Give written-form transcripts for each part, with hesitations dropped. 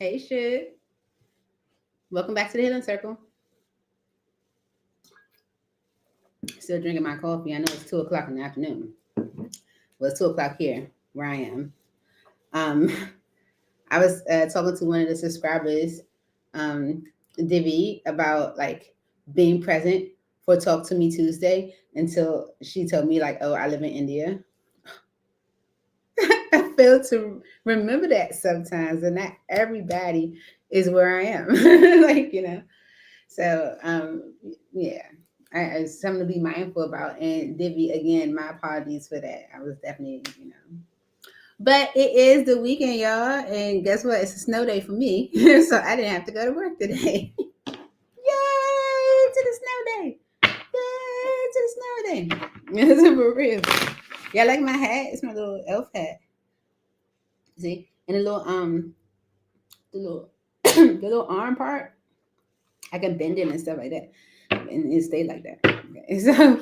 Hey, Shug. Welcome back to the Healing Circle. Still drinking my coffee. I know it's 2 o'clock in the afternoon. Well, it's 2 o'clock here where I am. Um, I was talking to one of the subscribers, um, Divi, about like being present for Talk to Me Tuesday until she told me like, "Oh, I live in India." I fail to remember that sometimes, and not everybody is where I am. So, yeah, it's something to be mindful about. And Divi, again, my apologies for that. I was definitely. But it is the weekend, y'all, and guess what? It's a snow day for me, so I didn't have to go to work today. Yay to the snow day! Yay to the snow day! It's for real. Yeah, I like my hat. It's my little elf hat. See, and the little, the little arm part. I can bend it and stuff like that, and it stay like that. Okay, so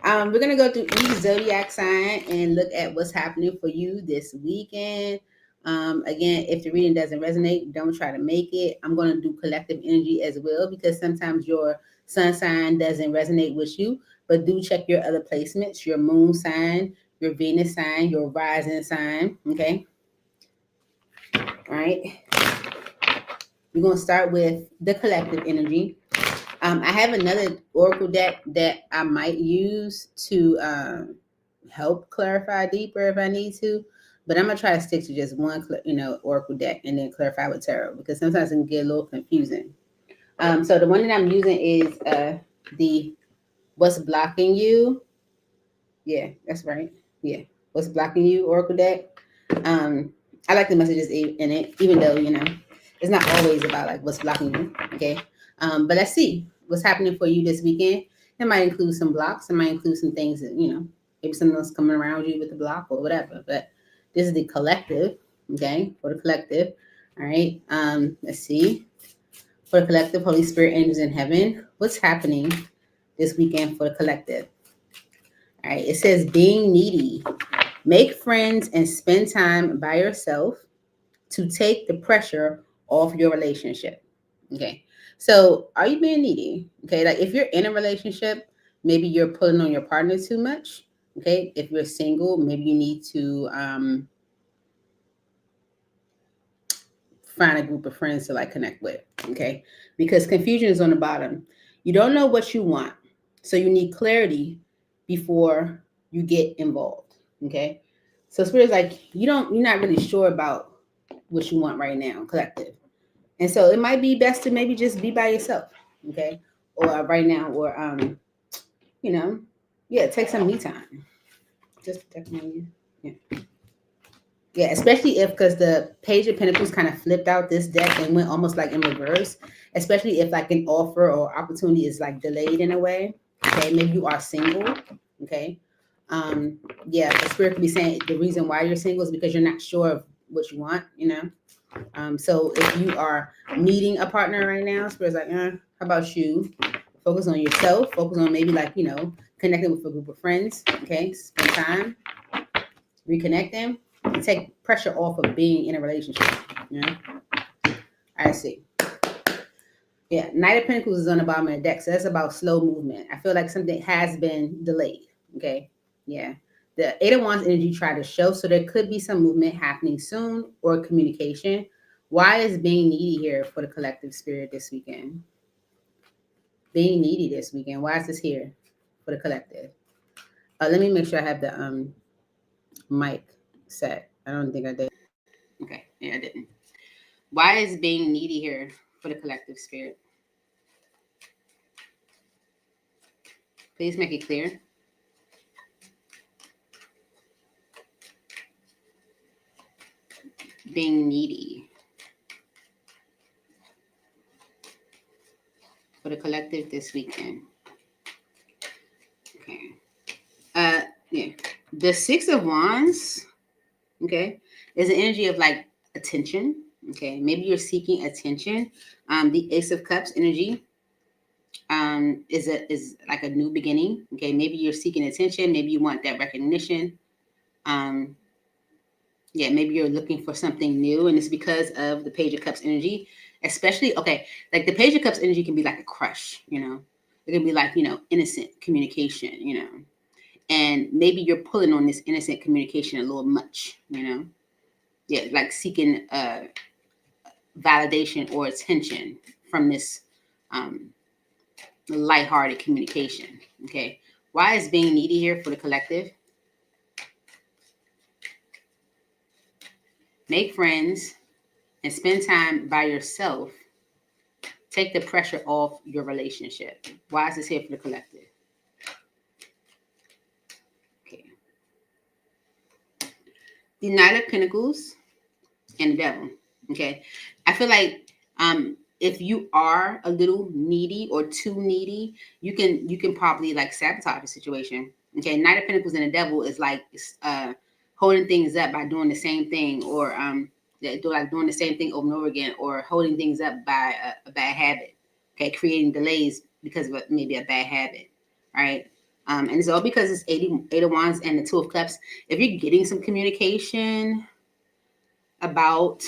we're gonna go through each zodiac sign and look at what's happening for you this weekend. Again, if the reading doesn't resonate, don't try to make it. I'm gonna do collective energy as well because sometimes your sun sign doesn't resonate with you, but do check your other placements, your moon sign, your Venus sign, your rising sign. Okay, all right. We're gonna start with the collective energy. I have another oracle deck that I might use to help clarify deeper if I need to, but I'm gonna try to stick to just one, oracle deck and then clarify with tarot because sometimes it can get a little confusing. So the one that I'm using is the "What's Blocking You." Yeah, that's right. Yeah, "What's Blocking You" oracle deck. I like the messages in it, even though it's not always about like what's blocking you. Okay, but let's see what's happening for you this weekend. It might include some blocks. It might include some things that maybe something else coming around you with the block or whatever. But this is the collective. Okay, for the collective. All right. Let's see. For the collective, Holy Spirit, angels in heaven. What's happening this weekend for the collective? All right. It says being needy. Make friends and spend time by yourself to take the pressure off your relationship. Okay. So are you being needy? Okay. Like if you're in a relationship, maybe you're pulling on your partner too much. Okay. If you're single, maybe you need to find a group of friends to like connect with. Okay. Because confusion is on the bottom. You don't know what you want. So you need clarity before you get involved. Okay. So spirit's like you're not really sure about what you want right now, collective. And so it might be best to maybe just be by yourself, okay? Or right now, or you know, yeah, take some me time. Just definitely, yeah, yeah. Especially if because the Page of Pentacles kind of flipped out this deck and went almost like in reverse. Especially if like an offer or opportunity is like delayed in a way. Okay, maybe you are single. Okay, yeah, the spirit could be saying the reason why you're single is because you're not sure of what you want. So if you are needing a partner right now, Spirit's like, how about you? Focus on yourself. Focus on maybe like, connecting with a group of friends. Okay. Spend time, reconnect them, and take pressure off of being in a relationship. You know? I see. Yeah. Knight of Pentacles is on the bottom of the deck. So that's about slow movement. I feel like something has been delayed. Okay. Yeah. The Eight of Wands energy tried to show. So there could be some movement happening soon or communication. Why is being needy here for the collective spirit this weekend? Being needy this weekend. Why is this here for the collective? Let me make sure I have the mic set. I don't think I did. Okay, yeah, I didn't. Why is being needy here for the collective spirit? Please make it clear. Being needy for the collective this weekend. Okay. Yeah. The Six of Wands, okay, is an energy of like attention. Okay, maybe you're seeking attention. The Ace of Cups energy is like a new beginning. Okay, maybe you're seeking attention. Maybe you want that recognition. Um, Yeah, maybe you're looking for something new, and it's because of the Page of Cups energy. Especially, okay, like the Page of Cups energy can be like a crush, you know. It can be like, you know, innocent communication, you know. And maybe you're pulling on this innocent communication a little much, you know. Yeah, like seeking validation or attention from this lighthearted communication. Okay. Why is being needy here for the collective? Make friends and spend time by yourself. Take the pressure off your relationship. Why is this here for the collective? Okay. The Knight of Pentacles and the Devil. Okay. I feel like if you are a little needy or too needy, you can probably like sabotage the situation. Okay. Knight of Pentacles and the Devil is like holding things up by doing the same thing, or like doing the same thing over and over again, or holding things up by a bad habit. Okay. Creating delays because of maybe a bad habit. Right. And it's all because it's eight of Wands and the Two of Cups. If you're getting some communication about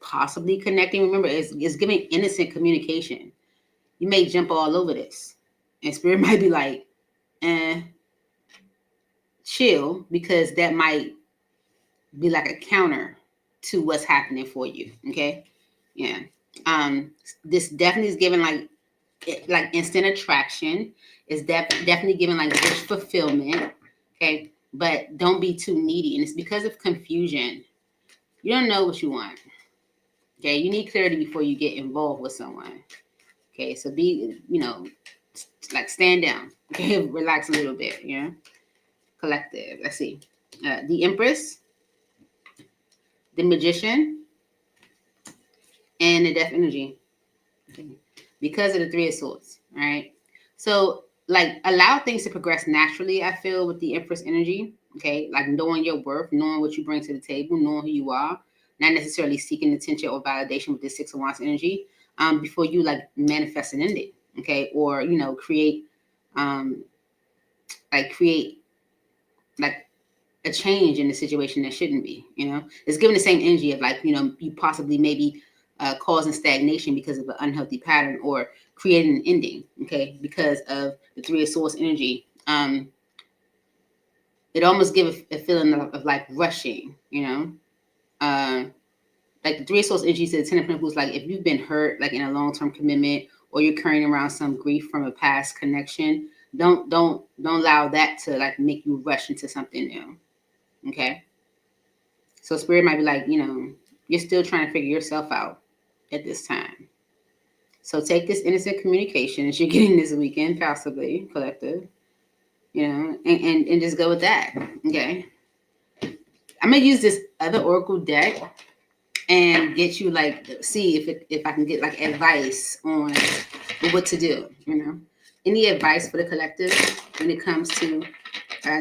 possibly connecting, remember, it's giving innocent communication. You may jump all over this, and Spirit might be like, chill, because that might be like a counter to what's happening for you. Okay. Yeah. This definitely is giving like instant attraction. It's definitely giving like wish fulfillment. Okay. But don't be too needy. And it's because of confusion. You don't know what you want. Okay. You need clarity before you get involved with someone. Okay. So be, you know, like stand down. Okay. Relax a little bit. Yeah. Collective. Let's see. The Empress, the Magician, and the Death Energy. Okay. Because of the Three of Swords. All right. So like allow things to progress naturally, I feel, with the Empress energy. Okay. Like knowing your worth, knowing what you bring to the table, knowing who you are, not necessarily seeking attention or validation with this Six of Wands energy, before you like manifest an ending. Okay. Or, you know, create create like a change in the situation that shouldn't be, you know. It's giving the same energy of like, you know, you possibly maybe causing stagnation because of an unhealthy pattern, or creating an ending, okay, because of the Three of Swords energy. It almost gives a feeling of like rushing, you know. Like the Three of Swords energy to the Ten of Pentacles, like if you've been hurt like in a long-term commitment, or you're carrying around some grief from a past connection, don't allow that to like make you rush into something new. Okay. So Spirit might be like, you know, you're still trying to figure yourself out at this time. So take this innocent communication that you're getting this weekend, possibly, collective, you know, and just go with that. Okay. I'm gonna use this other Oracle deck and get you like, see if I can get like advice on what to do, you know. Any advice for the collective when it comes to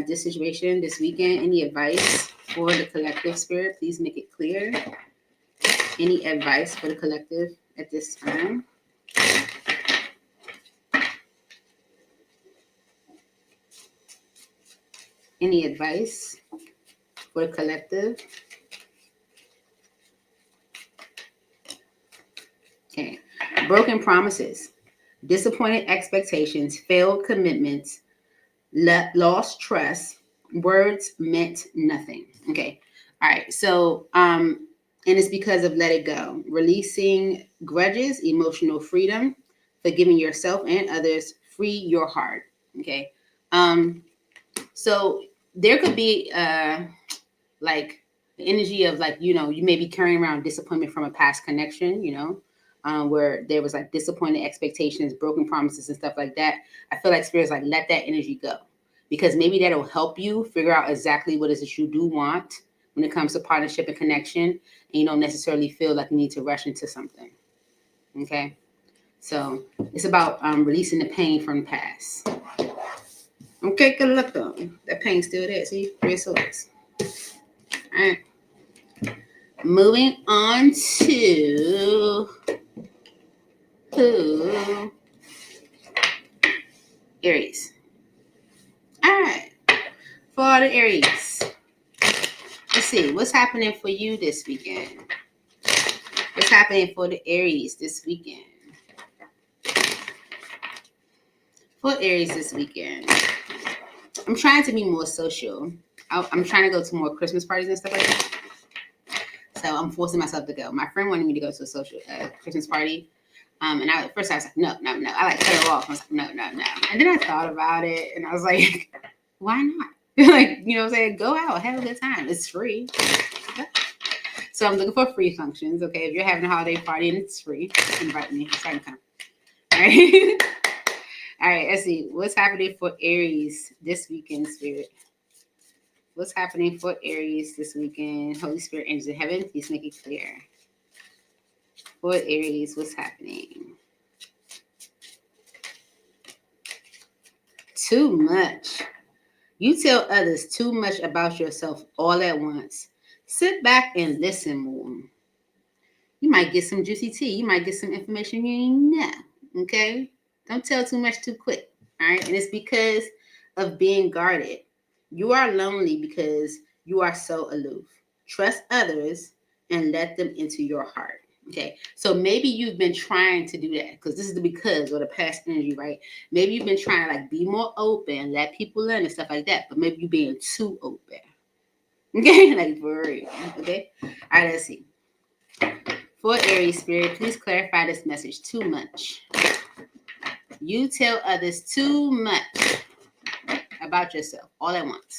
this situation this weekend? Any advice for the collective, Spirit? Please make it clear. Any advice for the collective at this time? Any advice for the collective? Okay. Broken promises, disappointed expectations, failed commitments, lost trust, words meant nothing. Okay. All right. So, and it's because of let it go, releasing grudges, emotional freedom, forgiving yourself and others, free your heart. Okay. So there could be like the energy of like, you know, you may be carrying around disappointment from a past connection, you know, where there was like disappointed expectations, broken promises, and stuff like that. I feel like Spirit's like, let that energy go, because maybe that'll help you figure out exactly what it is that you do want when it comes to partnership and connection, and you don't necessarily feel like you need to rush into something. Okay. So it's about releasing the pain from the past. Okay, good luck though. That pain's still there. See, Three of Swords. All right. Moving on to who? Aries. All right. For the Aries. Let's see. What's happening for you this weekend? What's happening for the Aries this weekend? For Aries this weekend, I'm trying to be more social. I'm trying to go to more Christmas parties and stuff like that. So I'm forcing myself to go. My friend wanted me to go to a social Christmas party. And at first I was like, no. I like cut her off. I was like, no. And then I thought about it and I was like, why not? Like, you know what I'm saying? Go out, have a good time. It's free. So I'm looking for free functions. Okay. If you're having a holiday party and it's free, invite me so I can come. All right. All right. Let's see. What's happening for Aries this weekend, Spirit? What's happening for Aries this weekend? Holy Spirit, angels of heaven, please make it clear. For Aries, what's happening? Too much. You tell others too much about yourself all at once. Sit back and listen more. You might get some juicy tea. You might get some information you ain't know. Okay? Don't tell too much too quick. All right? And it's because of being guarded. You are lonely because you are so aloof. Trust others and let them into your heart. Okay, so maybe you've been trying to do that because this is the because or the past energy, right? Maybe you've been trying to like be more open, let people in and stuff like that, but maybe you're being too open. Okay, like for real. Okay, all right, let's see. For Aries Spirit, please clarify this message. Too much. You tell others too much about yourself all at once.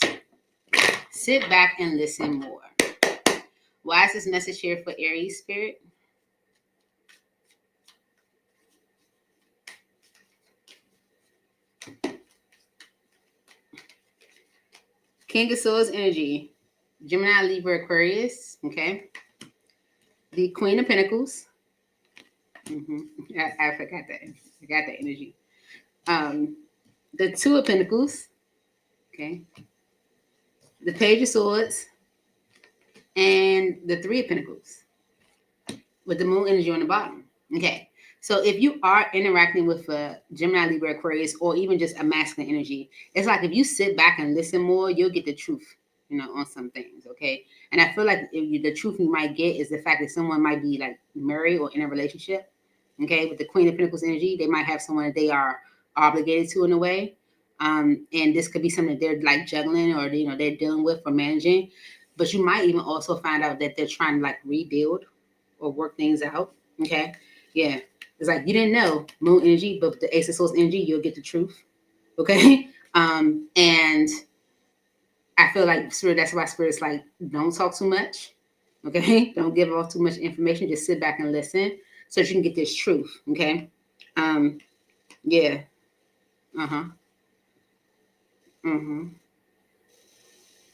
Sit back and listen more. Why is this message here for Aries Spirit? King of Swords energy, Gemini, Libra, Aquarius, okay? The Queen of Pentacles. I forgot that. I got that energy. The Two of Pentacles, okay? The Page of Swords, and the Three of Pentacles with the Moon energy on the bottom, okay? So if you are interacting with a Gemini, Libra, Aquarius, or even just a masculine energy, it's like if you sit back and listen more, you'll get the truth, you know, on some things, okay? And I feel like the truth you might get is the fact that someone might be like married or in a relationship, okay? With the Queen of Pentacles energy, they might have someone that they are obligated to in a way. And this could be something that they're like juggling or, you know, they're dealing with or managing. But you might even also find out that they're trying to like rebuild or work things out, okay? Yeah. It's like you didn't know Moon energy, but with the Ace of Swords energy, you'll get the truth. Okay. And I feel like Spirit, that's why Spirit's like, don't talk too much. Okay. Don't give off too much information. Just sit back and listen so that you can get this truth. Okay. Yeah.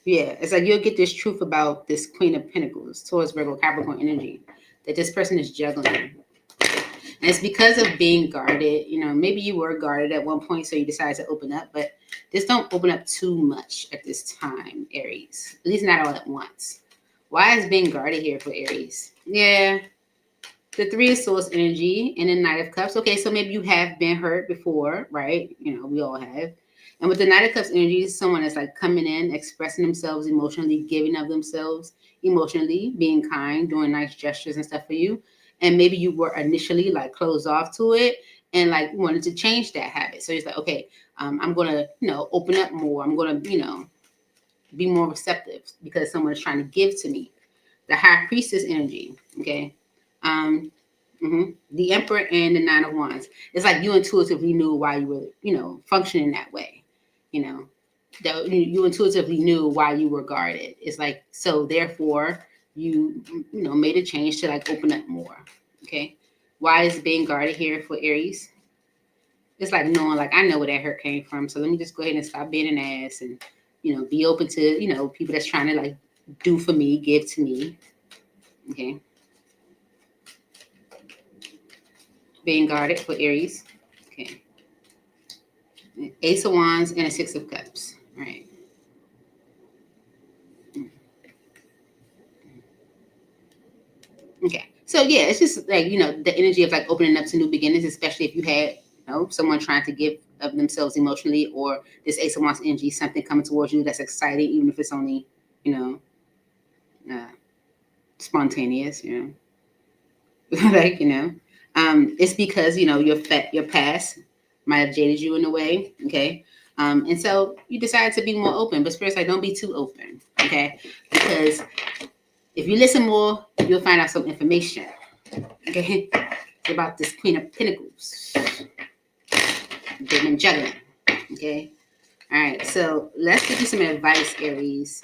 Yeah. It's like you'll get this truth about this Queen of Pentacles, Taurus, Virgo, Capricorn energy, that this person is juggling. And it's because of being guarded. You know, maybe you were guarded at one point, so you decided to open up, but just don't open up too much at this time, Aries. At least not all at once. Why is being guarded here for Aries? Yeah. The Three of Swords energy and the Knight of Cups. Okay, so maybe you have been hurt before, right? You know, we all have. And with the Knight of Cups energy, someone that's like coming in, expressing themselves emotionally, giving of themselves emotionally, being kind, doing nice gestures and stuff for you. And maybe you were initially like closed off to it and like wanted to change that habit. So it's like, okay, I'm going to, you know, open up more. I'm going to, you know, be more receptive because someone is trying to give to me. The High Priestess energy, okay? The Emperor and the Nine of Wands. It's like you intuitively knew why you were, you know, functioning that way. You know, that you intuitively knew why you were guarded. It's like, so therefore you know, made a change to like open up more. Okay. Why is being guarded here for Aries? It's like knowing, like, I know where that hurt came from. So let me just go ahead and stop being an ass and, you know, be open to, you know, people that's trying to like do for me, give to me. Okay. Being guarded for Aries. Okay. Ace of Wands and a Six of Cups. All right. Okay. So yeah, it's just like, you know, the energy of like opening up to new beginnings, especially if you had, you know, someone trying to give of themselves emotionally, or this Ace of Wands energy, something coming towards you that's exciting, even if it's only, you know, spontaneous, like, it's because, your past might have jaded you in a way, okay? And so you decided to be more open, but Spirit's like, don't be too open, okay? Because if you listen more, you'll find out some information, okay? About this Queen of Pentacles. They've been juggling, okay? All right, so let's get you some advice, Aries.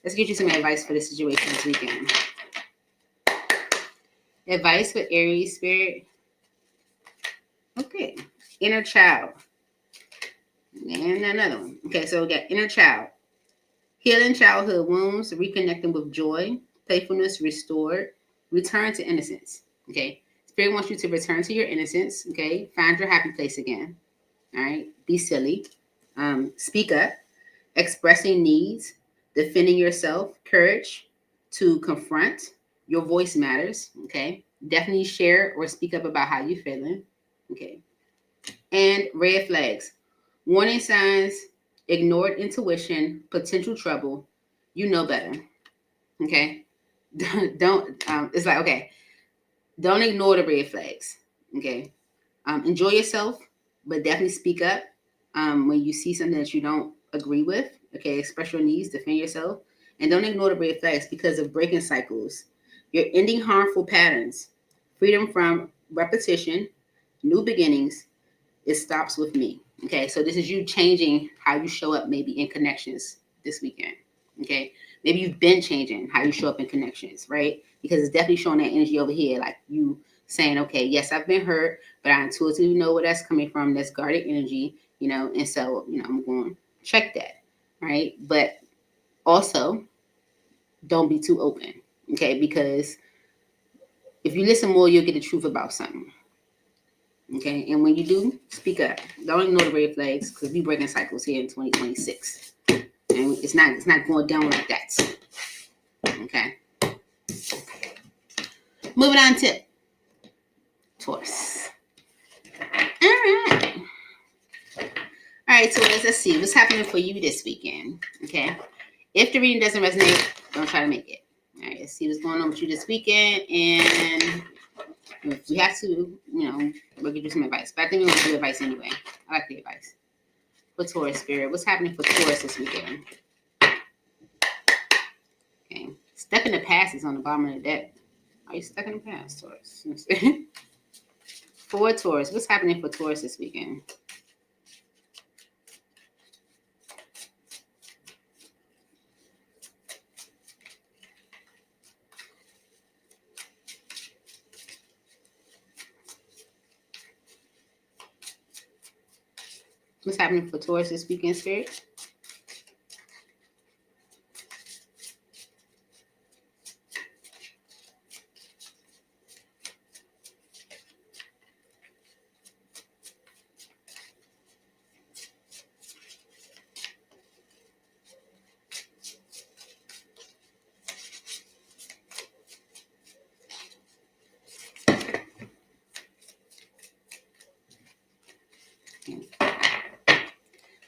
Let's get you some advice for the situation this weekend. Advice for Aries, Spirit. Okay, inner child. And another one. Okay, so we got inner child. Healing childhood wounds, reconnecting with joy, playfulness restored, return to innocence. Okay, Spirit wants you to return to your innocence. Okay, find your happy place again. All right, be silly. Speak up, expressing needs, defending yourself, courage to confront. Your voice matters. Okay, definitely share or speak up about how you're feeling. Okay, and red flags, warning signs, ignored intuition, potential trouble. You know better. Okay, don't. It's like, okay, don't ignore the red flags. Okay, enjoy yourself, but definitely speak up when you see something that you don't agree with. Okay, express your needs, defend yourself, and don't ignore the red flags because of breaking cycles. You're ending harmful patterns, freedom from repetition, new beginnings. It stops with me. Okay, so this is you changing how you show up maybe in connections this weekend. Okay, maybe you've been changing how you show up in connections, right? Because it's definitely showing that energy over here, like you saying, okay, yes, I've been hurt, but I intuitively know where that's coming from. That's guarded energy, and so, I'm going to check that, right? But also, don't be too open, okay? Because if you listen more, you'll get the truth about something, okay? And when you do, speak up. Don't ignore the red flags because we breaking cycles here in 2026, and it's not going down like that, okay? Moving on to Taurus. All right. All right, Taurus, let's see what's happening for you this weekend. Okay. If the reading doesn't resonate, don't try to make it. All right, let's see what's going on with you this weekend. And if we have to, we'll give you some advice. But I think we want to do advice anyway. I like the advice. For Taurus, Spirit, what's happening for Taurus this weekend? Okay. Stuck in the past is on the bottom of the deck. Are you stuck in the past, Taurus? For Taurus, what's happening for Taurus this weekend? What's happening for Taurus this weekend, Spirit?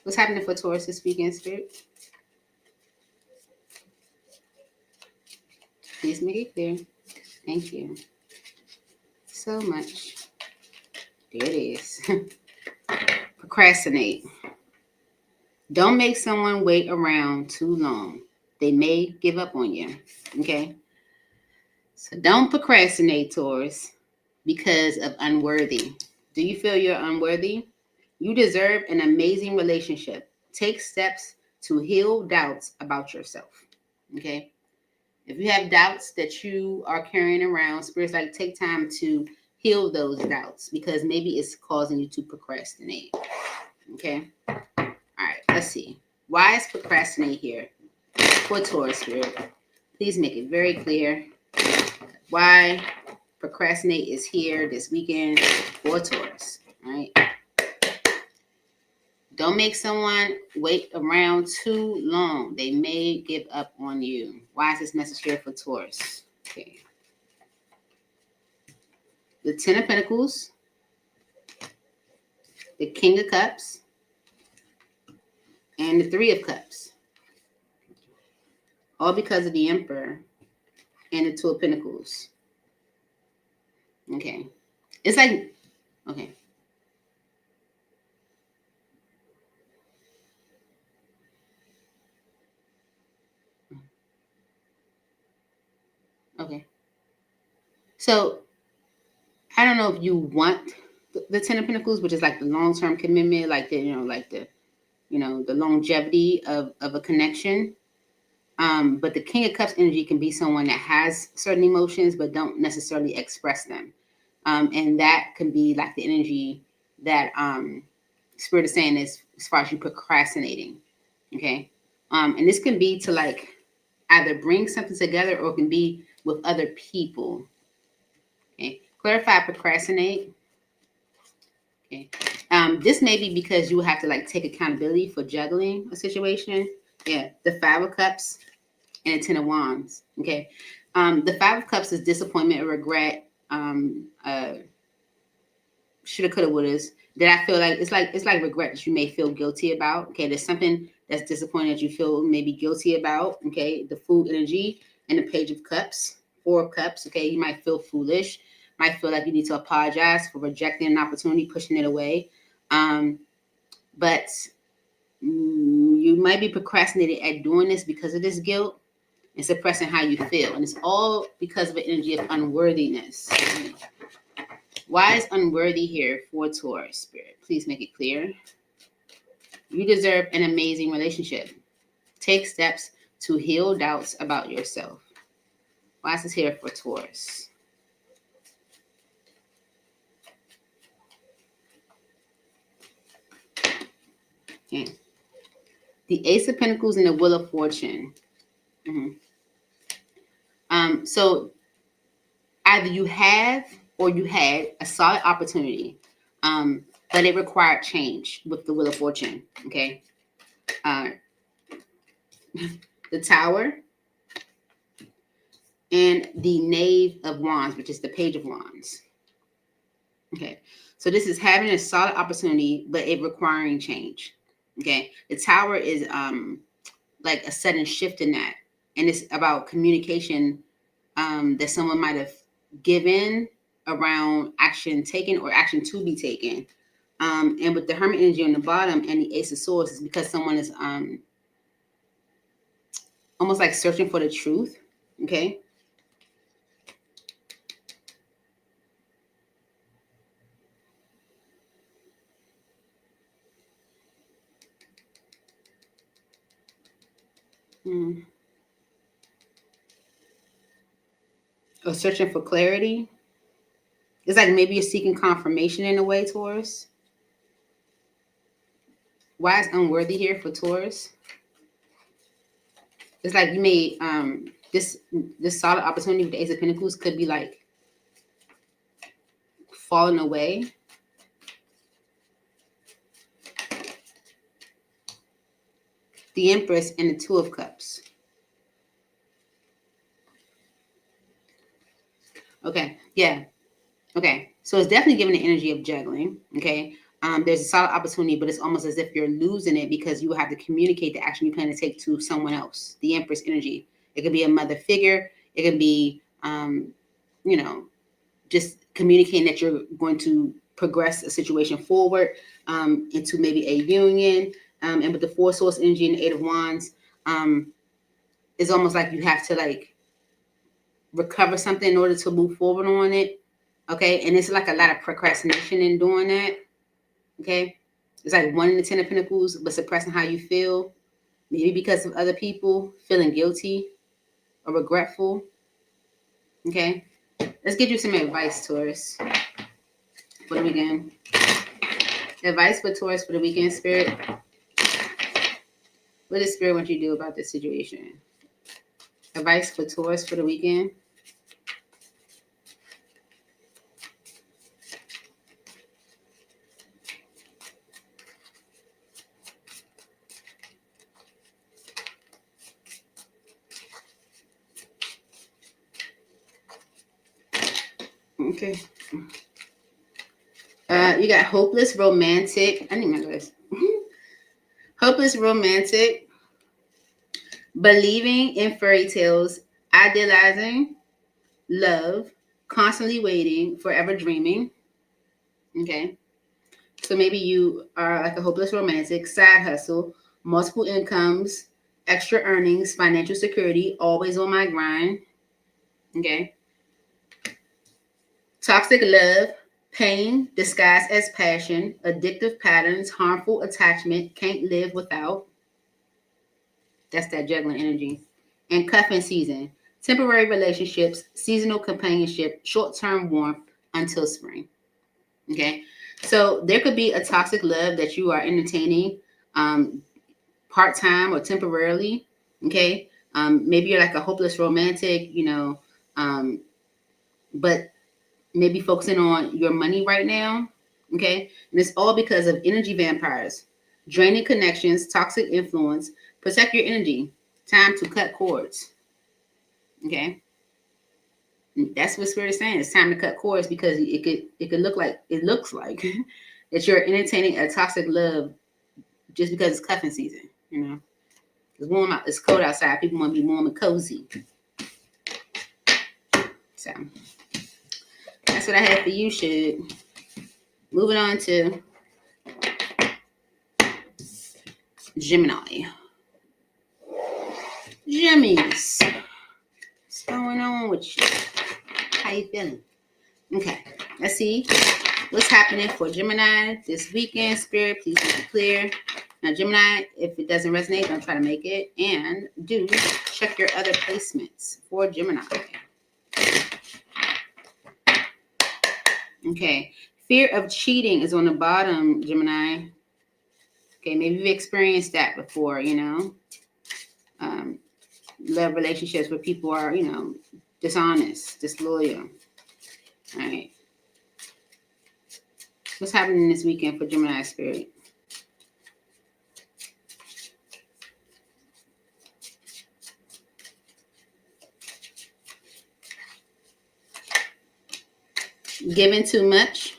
What's happening for Taurus this weekend, Spirit? Please make it clear. Thank you so much. There it is. Procrastinate. Don't make someone wait around too long. They may give up on you. Okay? So don't procrastinate, Taurus, because of unworthy. Do you feel you're unworthy? You deserve an amazing relationship. Take steps to heal doubts about yourself. Okay? If you have doubts that you are carrying around, Spirit's like, take time to heal those doubts because maybe it's causing you to procrastinate. Okay? All right, let's see. Why is procrastinate here for Taurus, Spirit? Please make it very clear why procrastinate is here this weekend for Taurus. All right? Don't make someone wait around too long. They may give up on you. Why is this message here for Taurus? Okay. The Ten of Pentacles, the King of Cups, and the Three of Cups. All because of the Emperor. and the Two of Pentacles. Okay. It's like, okay. Okay. So I don't know if you want the Ten of Pentacles, which is like the long-term commitment, like the, the longevity of a connection. But the King of Cups energy can be someone that has certain emotions but don't necessarily express them. And that can be like the energy that Spirit is saying is as far as you procrastinating. Okay. And this can be to like either bring something together or it can be with other people. Okay. Clarify, procrastinate. Okay. This may be because you have to like take accountability for juggling a situation. Yeah. The Five of Cups and the Ten of Wands. Okay. The Five of Cups is disappointment or regret. Shoulda, coulda, wouldas. That I feel like it's like regret that you may feel guilty about. Okay. There's something that's disappointing that you feel maybe guilty about. Okay. The Fool energy and the Page of Cups, Four of Cups. Okay. You might feel foolish. Might feel like you need to apologize for rejecting an opportunity, pushing it away. But you might be procrastinating at doing this because of this guilt and suppressing how you feel. And it's all because of an energy of unworthiness. Why is unworthy here for Taurus, Spirit? Please make it clear. You deserve an amazing relationship. Take steps to heal doubts about yourself. Why is this here for Taurus? Okay. The Ace of Pentacles and the Wheel of Fortune. So either you have or you had a solid opportunity, but it required change with the Wheel of Fortune. Okay. The Tower and the Knave of Wands, which is the Page of Wands. Okay. So this is having a solid opportunity, but it requiring change. Okay. The Tower is like a sudden shift in that. And it's about communication that someone might have given around action taken or action to be taken. And with the Hermit energy on the bottom and the Ace of Swords, is because someone is almost like searching for the truth. Okay. Or searching for clarity. It's like maybe you're seeking confirmation in a way, Taurus. Why is unworthy here for Taurus? It's like you may this solid opportunity with the Ace of Pentacles could be like falling away. The Empress and the Two of Cups. Okay, yeah. Okay, so it's definitely giving the energy of juggling. Okay, there's a solid opportunity, but it's almost as if you're losing it because you have to communicate the action you plan to take to someone else. The Empress energy. It could be a mother figure. It could be, just communicating that you're going to progress a situation forward into maybe a union. And with the Four Swords energy and the Eight of Wands, it's almost like you have to like recover something in order to move forward on it. Okay. And it's like a lot of procrastination in doing that. Okay. It's like wanting the Ten of Pentacles, but suppressing how you feel. Maybe because of other people, feeling guilty or regretful. Okay. Let's get you some advice, Taurus, for the weekend. Advice for Taurus for the weekend, Spirit. What does Spirit want you to do about this situation? Advice for Taurus for the weekend. Okay. You got hopeless romantic. I need my glasses. Hopeless romantic. Believing in fairy tales. Idealizing. love, constantly waiting, forever dreaming. Okay. So maybe you are like a hopeless romantic, side hustle, multiple incomes, extra earnings, financial security, always on my grind. Okay. Toxic love, pain disguised as passion, addictive patterns, harmful attachment, can't live without. That's that juggling energy. And cuffing season, temporary relationships, seasonal companionship, short-term warmth until spring. Okay. So there could be a toxic love that you are entertaining part-time or temporarily. Okay. Maybe you're like a hopeless romantic, but maybe focusing on your money right now. Okay. And it's all because of energy vampires, draining connections, toxic influence. Protect your energy. Time to cut cords. Okay. That's what Spirit is saying. It's time to cut cords because it looks like that you're entertaining a toxic love just because it's cuffing season. It's warm out. It's cold outside. People want to be warm and cozy. So that's what I have for you, Shug. Moving on to Gemini. Jimmies. What's going on with you? How you feeling? Okay. Let's see what's happening for Gemini this weekend. Spirit, please make it clear. Now, Gemini, if it doesn't resonate, don't try to make it. And do check your other placements for Gemini. Okay. Fear of cheating is on the bottom, Gemini. Okay, maybe you've experienced that before, love relationships where people are, dishonest, disloyal. All right. What's happening this weekend for Gemini Spirit? Giving too much.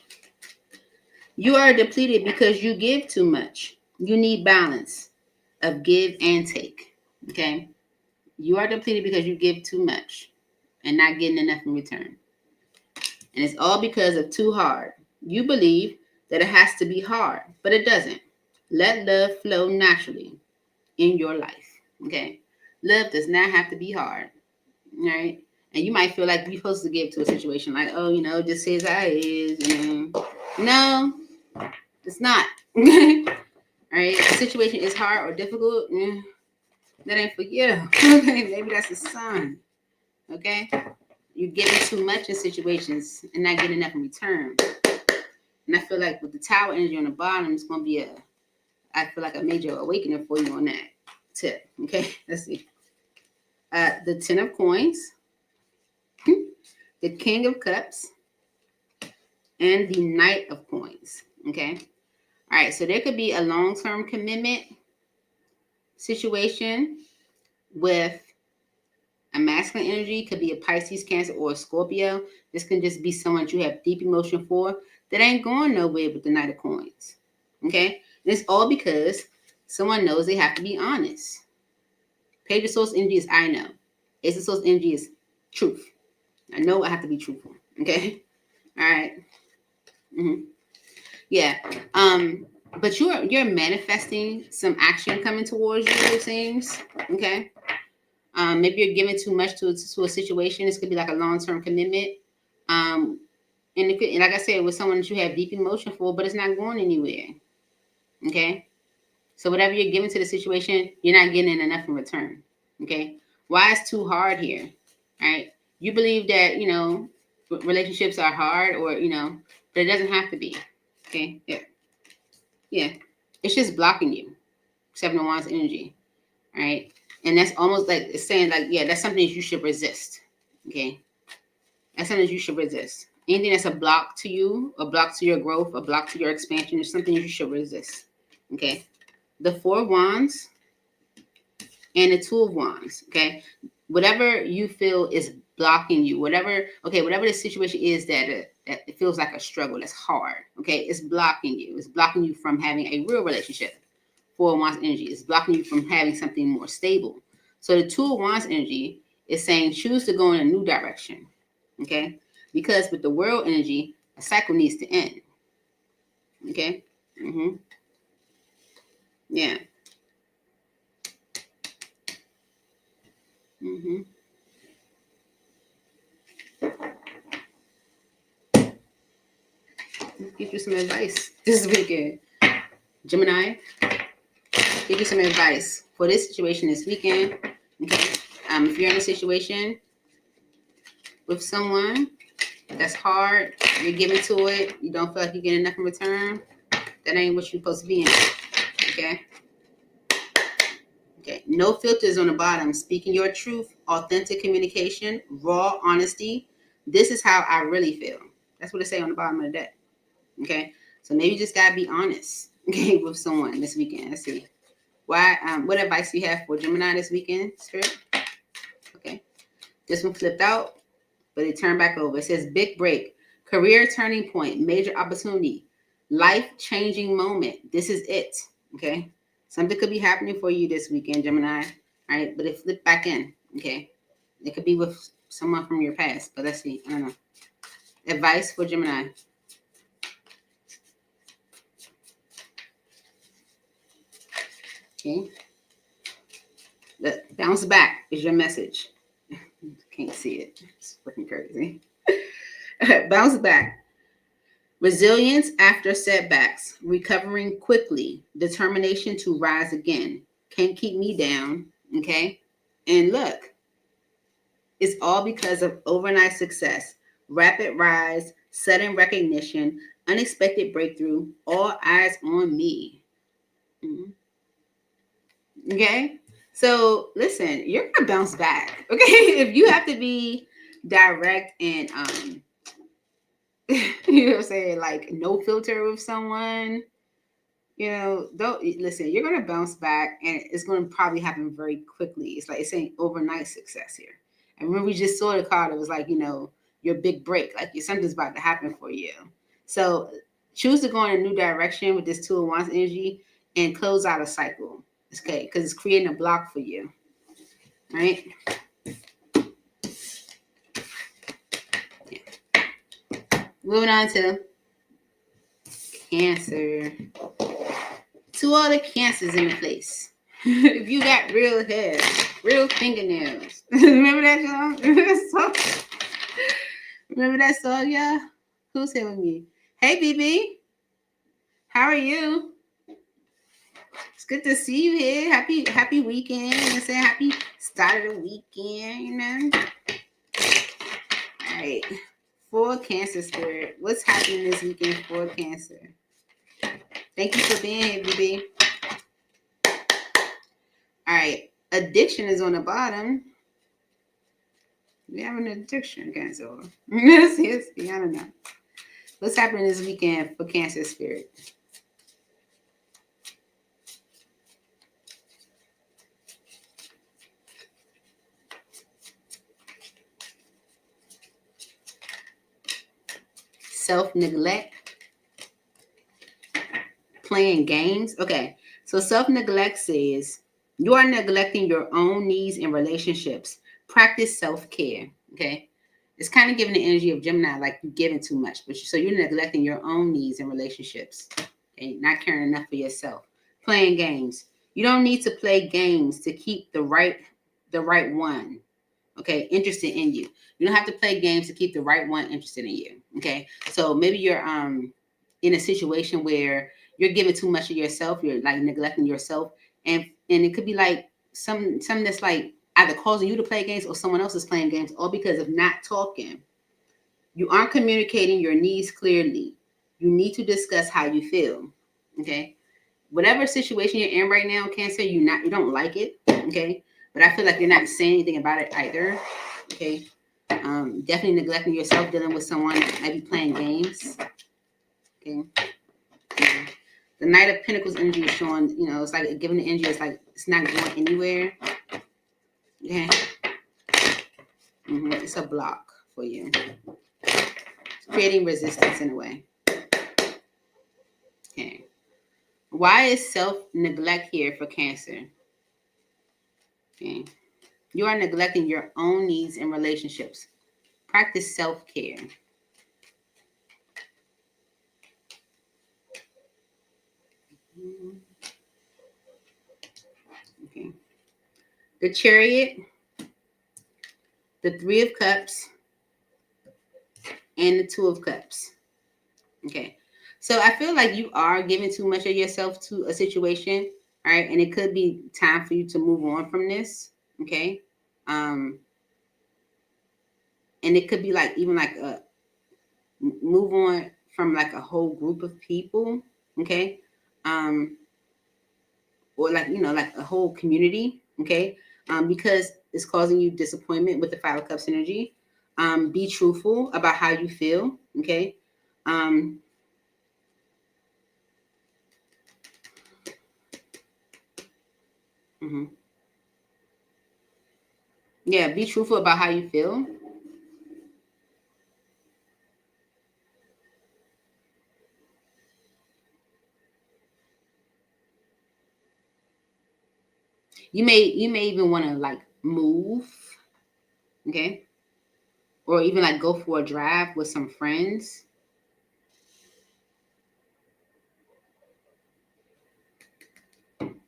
You are depleted because you give too much. You need balance of give and take. Okay. You are depleted because you give too much and not getting enough in return. And it's all because of too hard. You believe that it has to be hard, but it doesn't. Let love flow naturally in your life. Okay. Love does not have to be hard. Right. And you might feel like you're supposed to give to a situation like, oh, just say as how it is. No, it's not. All right. If the situation is hard or difficult, that ain't for you. Maybe that's a sign. Okay. You're giving too much in situations and not getting enough in return. And I feel like with the Tower energy on the bottom, it's going to be a major awakening for you on that tip. Okay. Let's see. The 10 of Coins, the King of Cups, and the Knight of Coins. Okay. All right. So there could be a long-term commitment situation with a masculine energy. Could be a Pisces, Cancer, or a Scorpio. This can just be someone that you have deep emotion for that ain't going nowhere with the Knight of Coins. Okay. And it's all because someone knows they have to be honest. Page of Source energy is I know. Ace of Source energy is truth. I know I have to be truthful. Okay. All right. Mm-hmm. Yeah. But you're manifesting some action coming towards you, it seems. Okay. Maybe you're giving too much to a situation. This could be like a long-term commitment. And it could, like I said, with someone that you have deep emotion for, but it's not going anywhere. Okay. So whatever you're giving to the situation, you're not getting enough in return. Okay. Why is too hard here? All right. You believe that, relationships are hard or, but it doesn't have to be. Okay. Yeah. Yeah. It's just blocking you. 7 of Wands energy. All right. And that's almost like it's saying like, yeah, that's something that you should resist. Okay. That's something that you should resist. Anything that's a block to you, a block to your growth, a block to your expansion is something you should resist. Okay. The 4 of Wands and the 2 of Wands. Okay. Whatever you feel is blocking you, whatever the situation is that it feels like a struggle, that's hard. Okay. It's blocking you. It's blocking you from having a real relationship. 4 of Wands energy is blocking you from having something more stable. So the 2 of Wands energy is saying choose to go in a new direction. Okay? Because with the world energy, a cycle needs to end. Okay? Yeah. Give you some advice this weekend. Gemini, give you some advice for this situation this weekend. Okay. If you're in a situation with someone that's hard, you're giving to it, you don't feel like you're getting enough in return, that ain't what you're supposed to be in. Okay. Okay. No filters on the bottom. Speaking your truth, authentic communication, raw honesty. This is how I really feel. That's what it say on the bottom of the deck. Okay. So maybe you just gotta be honest, okay, with someone this weekend. Let's see. Why? What advice do you have for Gemini this weekend, Spirit? Okay. This one flipped out, but it turned back over. It says big break, career turning point, major opportunity, life-changing moment. This is it. Okay. Something could be happening for you this weekend, Gemini. All right, but it flipped back in. Okay. It could be with someone from your past, but let's see. I don't know. Advice for Gemini. Okay. The bounce back is your message. Can't see it. It's freaking crazy. Bounce back. Resilience after setbacks. Recovering quickly. Determination to rise again. Can't keep me down. Okay. And look, it's all because of overnight success, rapid rise, sudden recognition, unexpected breakthrough, all eyes on me. Mm-hmm. Okay. So listen, you're gonna bounce back. Okay. If you have to be direct and you know what I'm saying, like no filter with someone, you know, don't listen, you're gonna bounce back and it's gonna probably happen very quickly. It's like it's saying overnight success here. And when we just saw the card, it was like, you know, your big break, like something's about to happen for you. So choose to go in a new direction with this Two of Wands energy and close out a cycle. Okay, because it's creating a block for you. Right? Yeah. Moving on to Cancer. To all the Cancers in the place. If you got real hair, real fingernails. Remember that song? Remember that song, y'all? Who's here with me? Hey, BB. How are you? It's good to see you here. Happy weekend. I say happy start of the weekend, you know? All right. For Cancer Spirit, what's happening this weekend for Cancer? Thank you for being here, BB. All right. Addiction is on the bottom. We have an addiction, Cancer. Yes, I don't know. What's happening this weekend for Cancer Spirit? Self-neglect, playing games. Okay, so self-neglect says you are neglecting your own needs and relationships. Practice self-care. Okay, it's kind of giving the energy of Gemini, like you're giving too much, but so you're neglecting your own needs and relationships. Okay, not caring enough for yourself. Playing games. You don't need to play games to keep the right one. Okay, interested in you. You don't have to play games to keep the right one interested in you. Okay, so maybe you're in a situation where you're giving too much of yourself, you're like neglecting yourself, and it could be like something that's like either causing you to play games or someone else is playing games, all because of not talking. You aren't communicating your needs clearly. You need to discuss how you feel. Okay, whatever situation you're in right now, Cancer, you don't like it. Okay, but I feel like you're not saying anything about it either. Okay, definitely neglecting yourself, dealing with someone that might be playing games. Okay, yeah. The Knight of Pentacles energy is showing, you know, it's like giving the energy, it's like it's not going anywhere. Okay, it's a block for you. It's creating resistance in a way. Okay, why is self-neglect here for Cancer? Okay. You are neglecting your own needs and relationships. Practice self-care. Okay. The Chariot, the Three of Cups, and the Two of Cups. Okay. So I feel like you are giving too much of yourself to a situation, all right? And it could be time for you to move on from this, okay? And it could be like even like a move on from like a whole group of people, okay? Or like, you know, like a whole community, okay? Because it's causing you disappointment with the Five of Cups energy. Be truthful about how you feel, okay? Mm-hmm. Yeah, be truthful about how you feel. You may even want to like move, okay? Or even like go for a drive with some friends.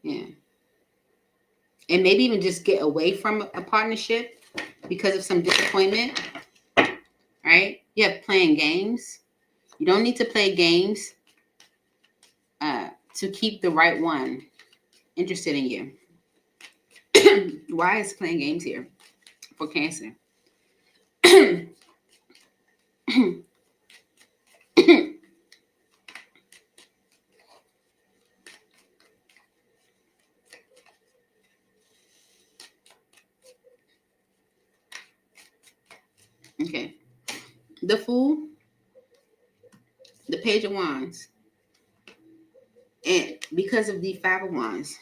Yeah. And maybe even just get away from a partnership because of some disappointment, right? You have playing games. You don't need to play games to keep the right one interested in you. Why is playing games here for Cancer? Okay. The Fool, the Page of Wands, and because of the Five of Wands.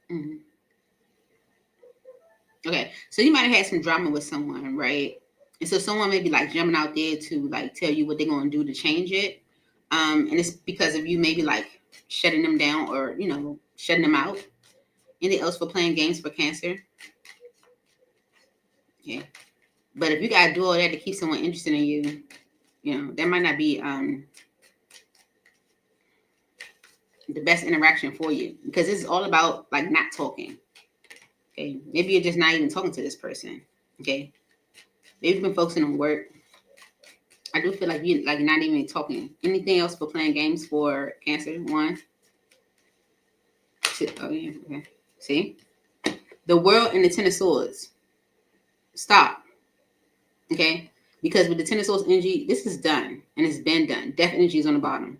Mhm. Okay, so you might have had some drama with someone, right? And so someone may be like jumping out there to like tell you what they're going to do to change it. And it's because of you maybe like shutting them down or, you know, shutting them out. Anything else for playing games for Cancer? Okay. But if you got to do all that to keep someone interested in you, you know, that might not be the best interaction for you because it's all about like not talking. Okay. Maybe you're just not even talking to this person. Okay. Maybe you've been focusing on work. I do feel like you're like not even talking. Anything else for playing games for Cancer? One, two, oh yeah, okay. See? The World and the Ten of Swords. Stop. Okay? Because with the Ten of Swords energy, this is done and it's been done. Death energy is on the bottom.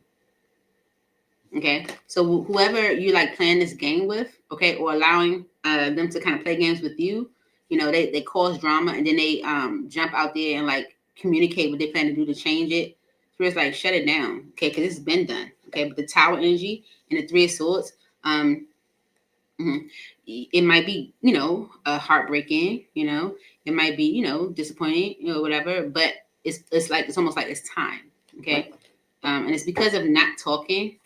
Okay? So whoever you like playing this game with, okay, or allowing them to kind of play games with you, you know, they cause drama and then they jump out there and like communicate what they plan to do to change it. So it's like shut it down, okay, because it's been done. Okay, but the Tower energy and the Three of Swords, it might be, you know, heartbreaking, you know, it might be, you know, disappointing, you know, whatever, but it's like it's almost like it's time, okay, and it's because of not talking.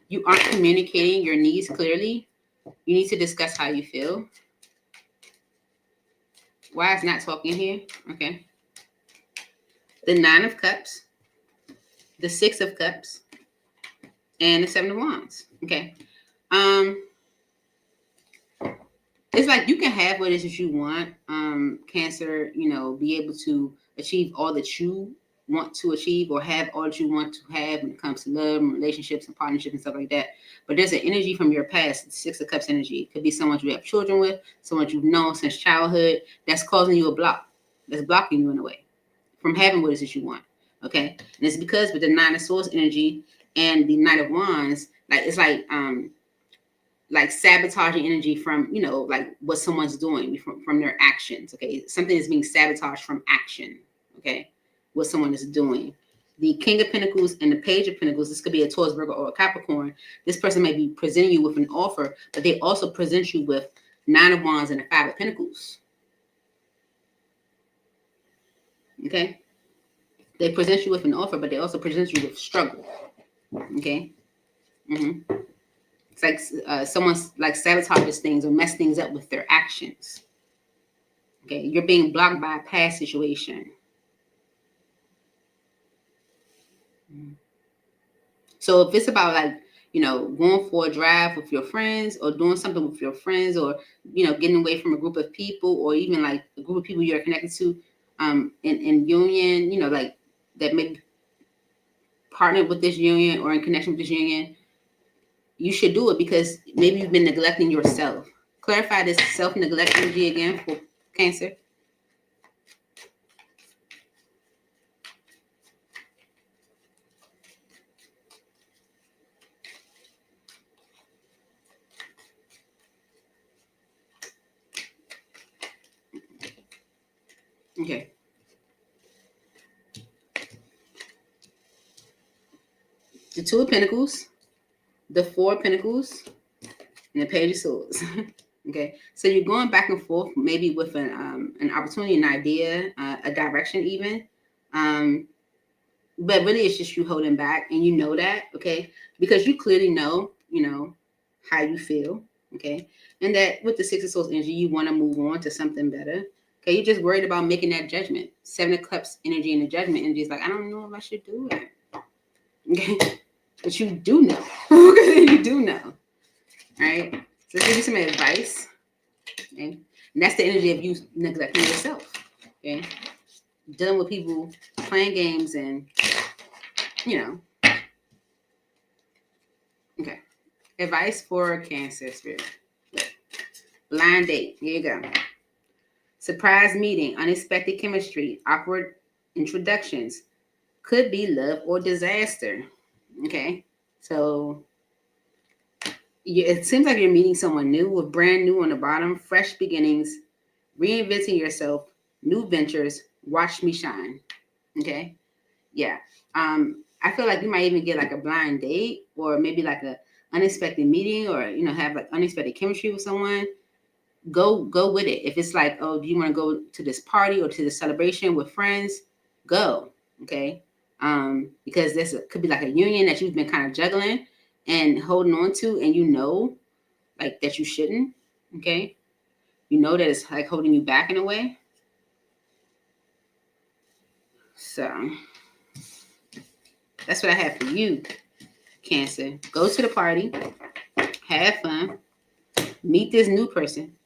You aren't communicating your needs clearly. You need to discuss how you feel. Why is not talking here? Okay. The Nine of Cups, the Six of Cups, and the Seven of Wands. Okay. It's like you can have what it is that you want. Cancer, you know, be able to achieve all that you want to achieve or have all that you want to have when it comes to love and relationships and partnerships and stuff like that. But there's an energy from your past, Six of Cups energy. It could be someone you have children with, someone you've known since childhood that's causing you a block, that's blocking you in a way from having what it is that you want. Okay. And it's because with the Nine of Swords energy and the Knight of Wands, like it's like sabotaging energy from, you know, like what someone's doing from their actions. Okay. Something is being sabotaged from action. Okay. What someone is doing. The King of Pentacles and the Page of Pentacles, this could be a Taurus, Virgo, or a Capricorn. This person may be presenting you with an offer, but they also present you with Nine of Wands and the Five of Pentacles. Okay. They present you with an offer, but they also present you with struggle. Okay. Mm-hmm. It's like someone's like sabotages things or mess things up with their actions. Okay, you're being blocked by a past situation. So if it's about like, going for a drive with your friends or doing something with your friends or, getting away from a group of people or even like a group of people you're connected to in union, like that may partner with this union or in connection with this union, you should do it because maybe you've been neglecting yourself. Clarify this self-neglect energy again for Cancer. Okay. The Two of Pentacles, the Four of Pentacles, and the Page of Swords. Okay, so you're going back and forth, maybe with an opportunity, an idea, a direction, even. But really, it's just you holding back, and you know that, okay, because you clearly know, how you feel, okay, and that with the Six of Swords energy, you want to move on to something better. Okay, you're just worried about making that judgment. Seven of Cups energy and the Judgment energy is like, I don't know if I should do it. Okay, but you do know. You do know. All right. So let's give you some advice. Okay, and that's the energy of you neglecting yourself. Okay, dealing with people playing games and Okay, advice for Cancer spirit. Blind date. Here you go. Surprise meeting, unexpected chemistry, awkward introductions. Could be love or disaster. Okay, so it seems like you're meeting someone new with brand new on the bottom, fresh beginnings, reinventing yourself, new ventures. Watch me shine. Okay, yeah. I feel like you might even get like a blind date or maybe like a unexpected meeting or have like unexpected chemistry with someone. Go with it. If it's like, oh, do you want to go to this party or to the celebration with friends? Go. Okay. Because this could be like a union that you've been kind of juggling and holding on to, and like that you shouldn't. Okay. You know that it's like holding you back in a way. So that's what I have for you, Cancer. Go to the party, have fun, meet this new person.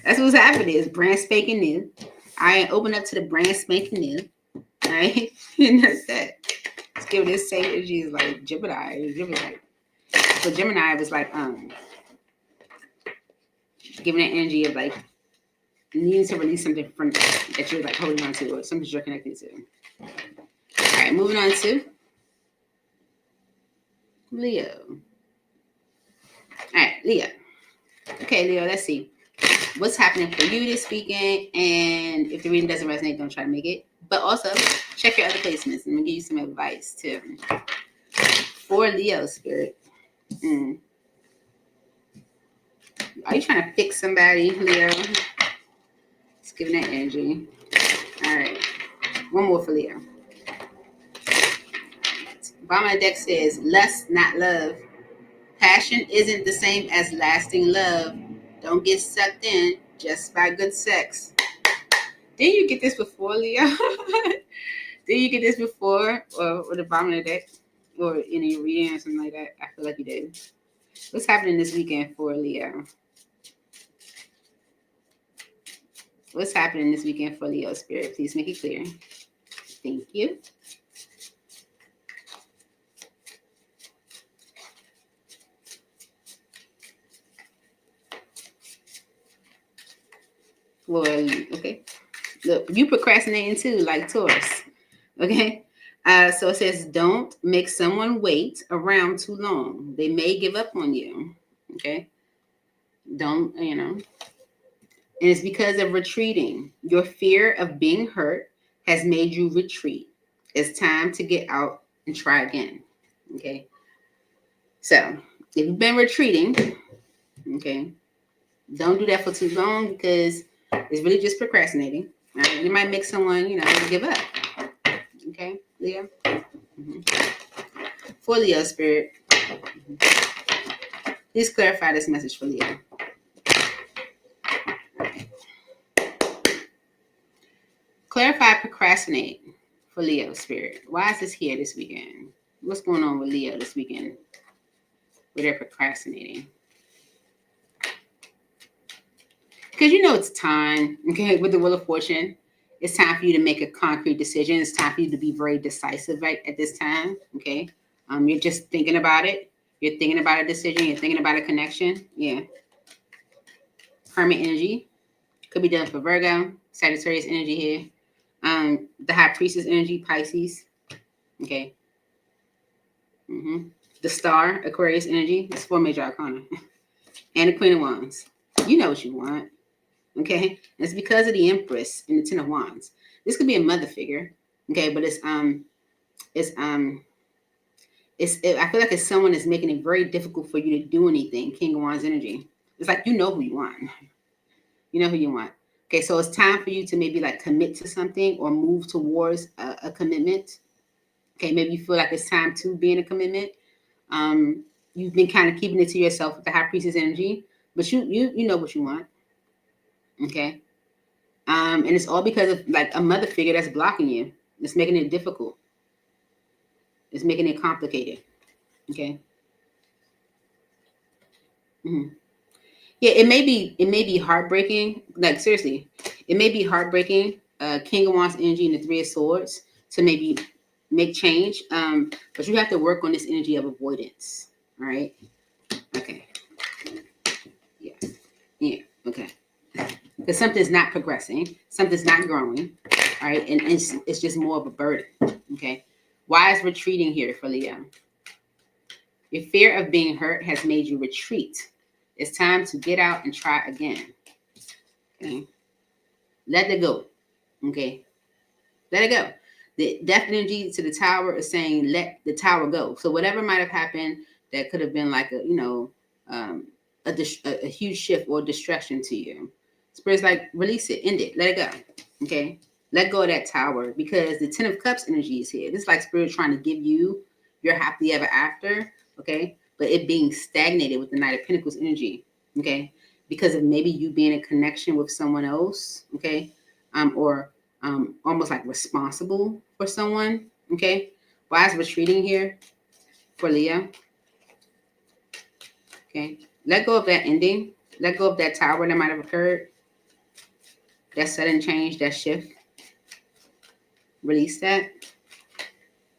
That's what's happening. It's brand spanking new. I open up to the brand spanking new. All right, and that's that. Let's give this same energy is like Gemini. So Gemini was like giving that energy of like needing to release something from that you're like holding on to or something you're connected to. All right, moving on to Leo. All right, Leo. Okay, Leo, let's see what's happening for you this weekend. And if the reading doesn't resonate, don't try to make it. But also, check your other placements. I'm going to give you some advice, too. For Leo, spirit. Are you trying to fix somebody, Leo? Just giving that energy. All right. One more for Leo. Bottom of the deck says, lust, not love. Passion isn't the same as lasting love. Don't get sucked in just by good sex. Didn't you get this before, Leo? Did you get this before or the bottom of the deck? Or in your reading or something like that? I feel like you did. What's happening this weekend for Leo? What's happening this weekend for Leo, spirit? Please make it clear. Thank you. Well, okay. Look, you procrastinating too, like Taurus. Okay. So it says, don't make someone wait around too long. They may give up on you. Okay. Don't, And it's because of retreating. Your fear of being hurt has made you retreat. It's time to get out and try again. Okay. So if you've been retreating, okay, don't do that for too long because it's really just procrastinating. Right? You might make someone, give up. Okay, Leo? Mm-hmm. For Leo, spirit, please clarify this message for Leo. Clarify procrastinate for Leo spirit. Why is this here this weekend? What's going on with Leo this weekend? Where they're procrastinating. Because you know it's time, okay, with the Wheel of Fortune. It's time for you to make a concrete decision. It's time for you to be very decisive right at this time, okay? You're just thinking about it. You're thinking about a decision. You're thinking about a connection. Yeah. Hermit energy. Could be done for Virgo. Sagittarius energy here. The High Priestess energy, Pisces. Okay. The Star, Aquarius energy. It's 4 major arcana. And the Queen of Wands. You know what you want. Okay. And it's because of the Empress and the Ten of Wands. This could be a mother figure. Okay, but I feel like it's someone that's making it very difficult for you to do anything. King of Wands energy. It's like you know who you want. You know who you want. Okay, so it's time for you to maybe like commit to something or move towards a commitment. Okay, maybe you feel like it's time to be in a commitment. You've been kind of keeping it to yourself with the High Priestess energy, but you know what you want. Okay, and it's all because of like a mother figure that's blocking you. It's making it difficult. It's making it complicated. Okay. Mm-hmm. Yeah, it may be heartbreaking. Like seriously, it may be heartbreaking. King of Wands energy and the Three of Swords to maybe make change. But you have to work on this energy of avoidance. All right. Okay. Yeah. Yeah. Okay. Because something's not progressing, something's not growing. All right, and it's just more of a burden. Okay. Why is retreating here for Leo? Your fear of being hurt has made you retreat. It's time to get out and try again. Okay. Let it go. Okay. Let it go. The death energy to the Tower is saying let the Tower go. So whatever might have happened that could have been like a huge shift or distraction to you. Spirit's like release it, end it, let it go. Okay. Let go of that Tower because the Ten of Cups energy is here. This is like Spirit trying to give you your happily ever after. Okay. But it being stagnated with the Knight of Pentacles energy. Okay. Because of maybe you being in connection with someone else. Okay. Or almost like responsible for someone. Okay. Why is retreating here for Leo? Okay. Let go of that ending. Let go of that Tower that might have occurred. That sudden change, that shift. Release that.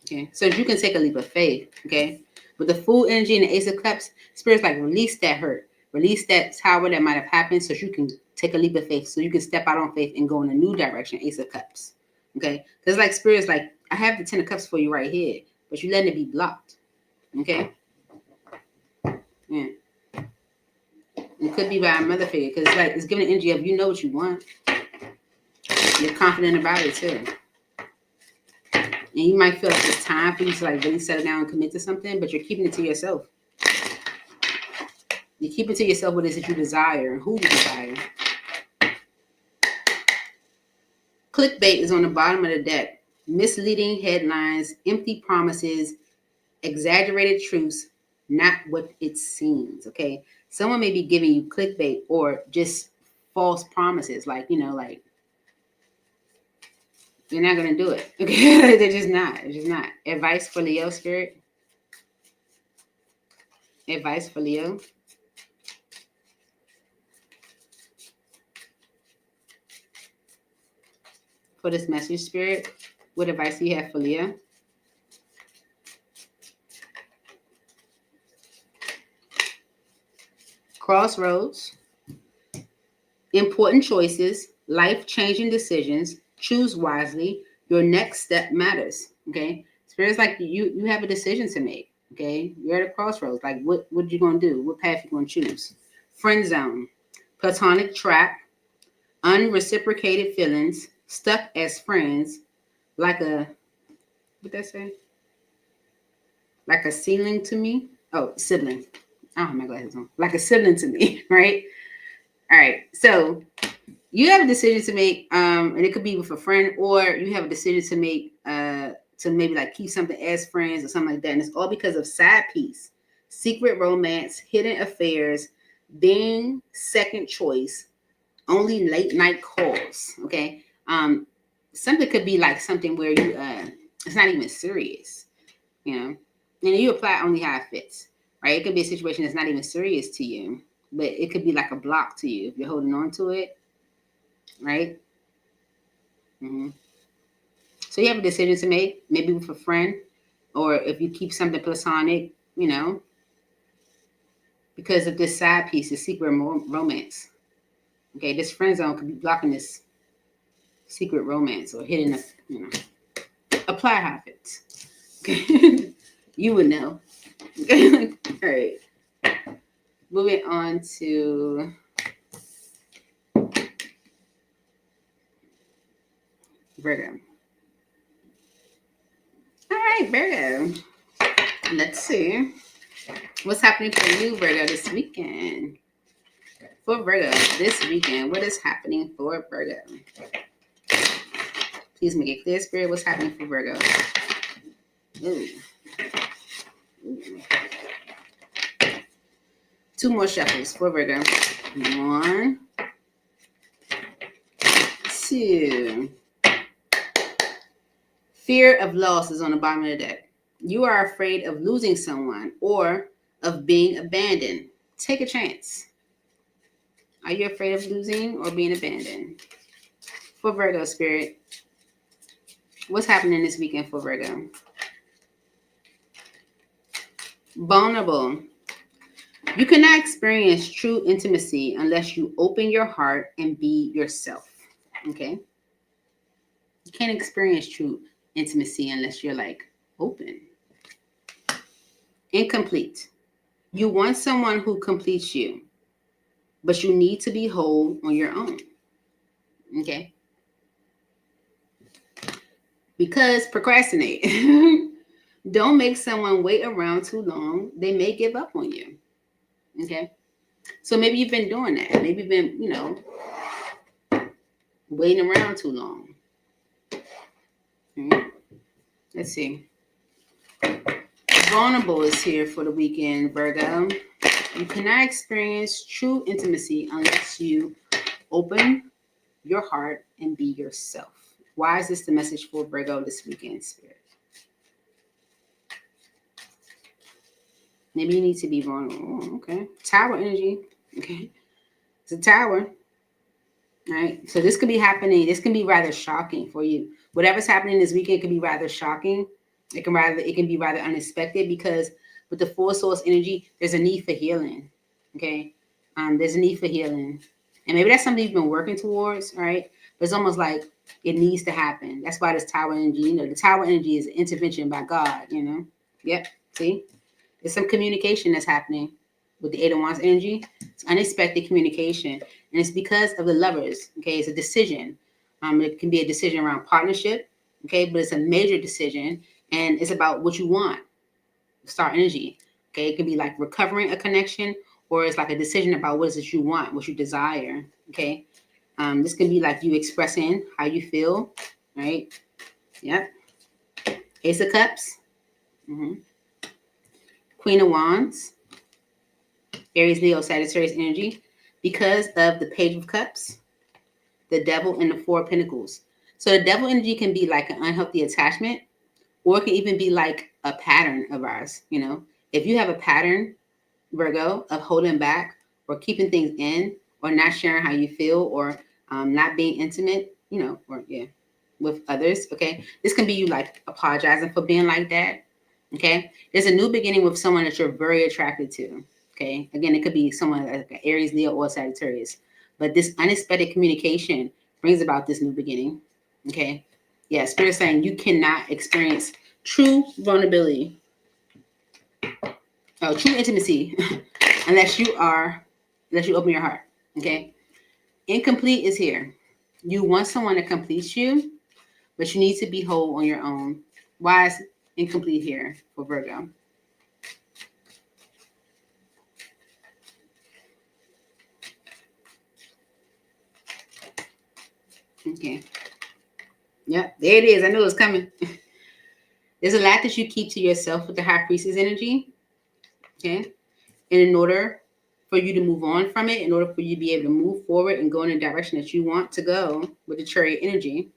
Okay. So you can take a leap of faith. Okay. With the Fool energy and the Ace of Cups, Spirit's like release that hurt. Release that Tower that might have happened so you can take a leap of faith. So you can step out on faith and go in a new direction. Ace of Cups. Okay. Because like Spirit's like, I have the Ten of Cups for you right here, but you letting it be blocked. Okay. Yeah. It could be by a mother figure because like it's giving the energy of you know what you want. You're confident about it too. And you might feel like it's time for you to like really settle down and commit to something, but you're keeping it to yourself. You keep it to yourself what it is that you desire and who you desire. Clickbait is on the bottom of the deck. Misleading headlines, empty promises, exaggerated truths, not what it seems. Okay. Someone may be giving you clickbait or just false promises, like, like you're not gonna do it. Okay. They're just not. It's just not. Advice for Leo spirit. Advice for Leo. For this message, spirit, what advice do you have for Leo? Crossroads, important choices, life-changing decisions. Choose wisely. Your next step matters. Okay, Spirit's like you have a decision to make. Okay, you're at a crossroads. Like what you gonna do? What path you gonna choose? Friend zone, platonic trap, unreciprocated feelings, stuck as friends, like a what that say? Like a ceiling to me. Oh, sibling. I don't have my glasses on. Like a sibling to me, right? All right. So you have a decision to make, and it could be with a friend, or you have a decision to make to maybe like keep something as friends or something like that. And it's all because of side piece, secret romance, hidden affairs, being second choice, only late night calls. Okay. something could be like something where you it's not even serious, you know, and you apply only how it fits, right? It could be a situation that's not even serious to you, but it could be like a block to you if you're holding on to it, right? Mm-hmm. So you have a decision to make, maybe with a friend, or if you keep something platonic, you know, because of this side piece, the secret romance. Okay, this friend zone could be blocking this secret romance or hitting a, you know, apply habits. Okay, you would know. Okay, all right. Moving on to Virgo. All right, Virgo. Let's see what's happening for you, Virgo, this weekend. For Virgo, this weekend, what is happening for Virgo? Please make it clear, Spirit, what's happening for Virgo. Ooh. Ooh. 2 more shuffles for Virgo. 1, 2. Fear of loss is on the bottom of the deck. You are afraid of losing someone or of being abandoned. Take a chance. Are you afraid of losing or being abandoned? For Virgo, Spirit, what's happening this weekend for Virgo? Vulnerable. You cannot experience true intimacy unless you open your heart and be yourself. Okay? You can't experience true intimacy unless you're like open. Incomplete. You want someone who completes you, but you need to be whole on your own. Okay? Because procrastinate. Don't make someone wait around too long. They may give up on you. Okay? So maybe you've been doing that. Maybe you've been, you know, waiting around too long. Right? Let's see. Vulnerable is here for the weekend, Virgo. You cannot experience true intimacy unless you open your heart and be yourself. Why is this the message for Virgo this weekend, Spirit? Maybe you need to be vulnerable. Oh, okay. Tower energy. Okay. It's a tower. All right. So this could be happening. This can be rather shocking for you. Whatever's happening this weekend can be rather shocking. It can be rather unexpected because with the 4 source energy, there's a need for healing. Okay. There's a need for healing. And maybe that's something you've been working towards, right? But it's almost like it needs to happen. That's why this tower energy, you know, the tower energy is intervention by God, you know. Yep. See? There's some communication that's happening with the 8 of Wands energy. It's unexpected communication. And it's because of the lovers. Okay. It's a decision. It can be a decision around partnership. Okay. But it's a major decision. And it's about what you want. Star energy. Okay. It could be like recovering a connection, or it's like a decision about what is it you want, what you desire. Okay. This can be like you expressing how you feel. Right. Yep. Ace of Cups. Mm-hmm. Queen of Wands. Aries, Leo, Sagittarius energy. Because of the Page of Cups, the Devil, and the 4 of Pentacles. So the Devil energy can be like an unhealthy attachment, or it can even be like a pattern of ours. You know, if you have a pattern, Virgo, of holding back or keeping things in, or not sharing how you feel, or not being intimate, you know, or with others. Okay, this can be you like apologizing for being like that. Okay, there's a new beginning with someone that you're very attracted to. Okay, again, it could be someone like an Aries, Leo, or Sagittarius, but this unexpected communication brings about this new beginning. Okay, yeah, Spirit saying you cannot experience true vulnerability, true intimacy, unless you open your heart. Okay, incomplete is here. You want someone to complete you, but you need to be whole on your own. Why is incomplete here for Virgo? Okay. Yep, there it is. I knew it was coming. There's a lot that you keep to yourself with the High Priestess energy. Okay. And in order for you to move on from it, in order for you to be able to move forward and go in the direction that you want to go with the Chariot energy,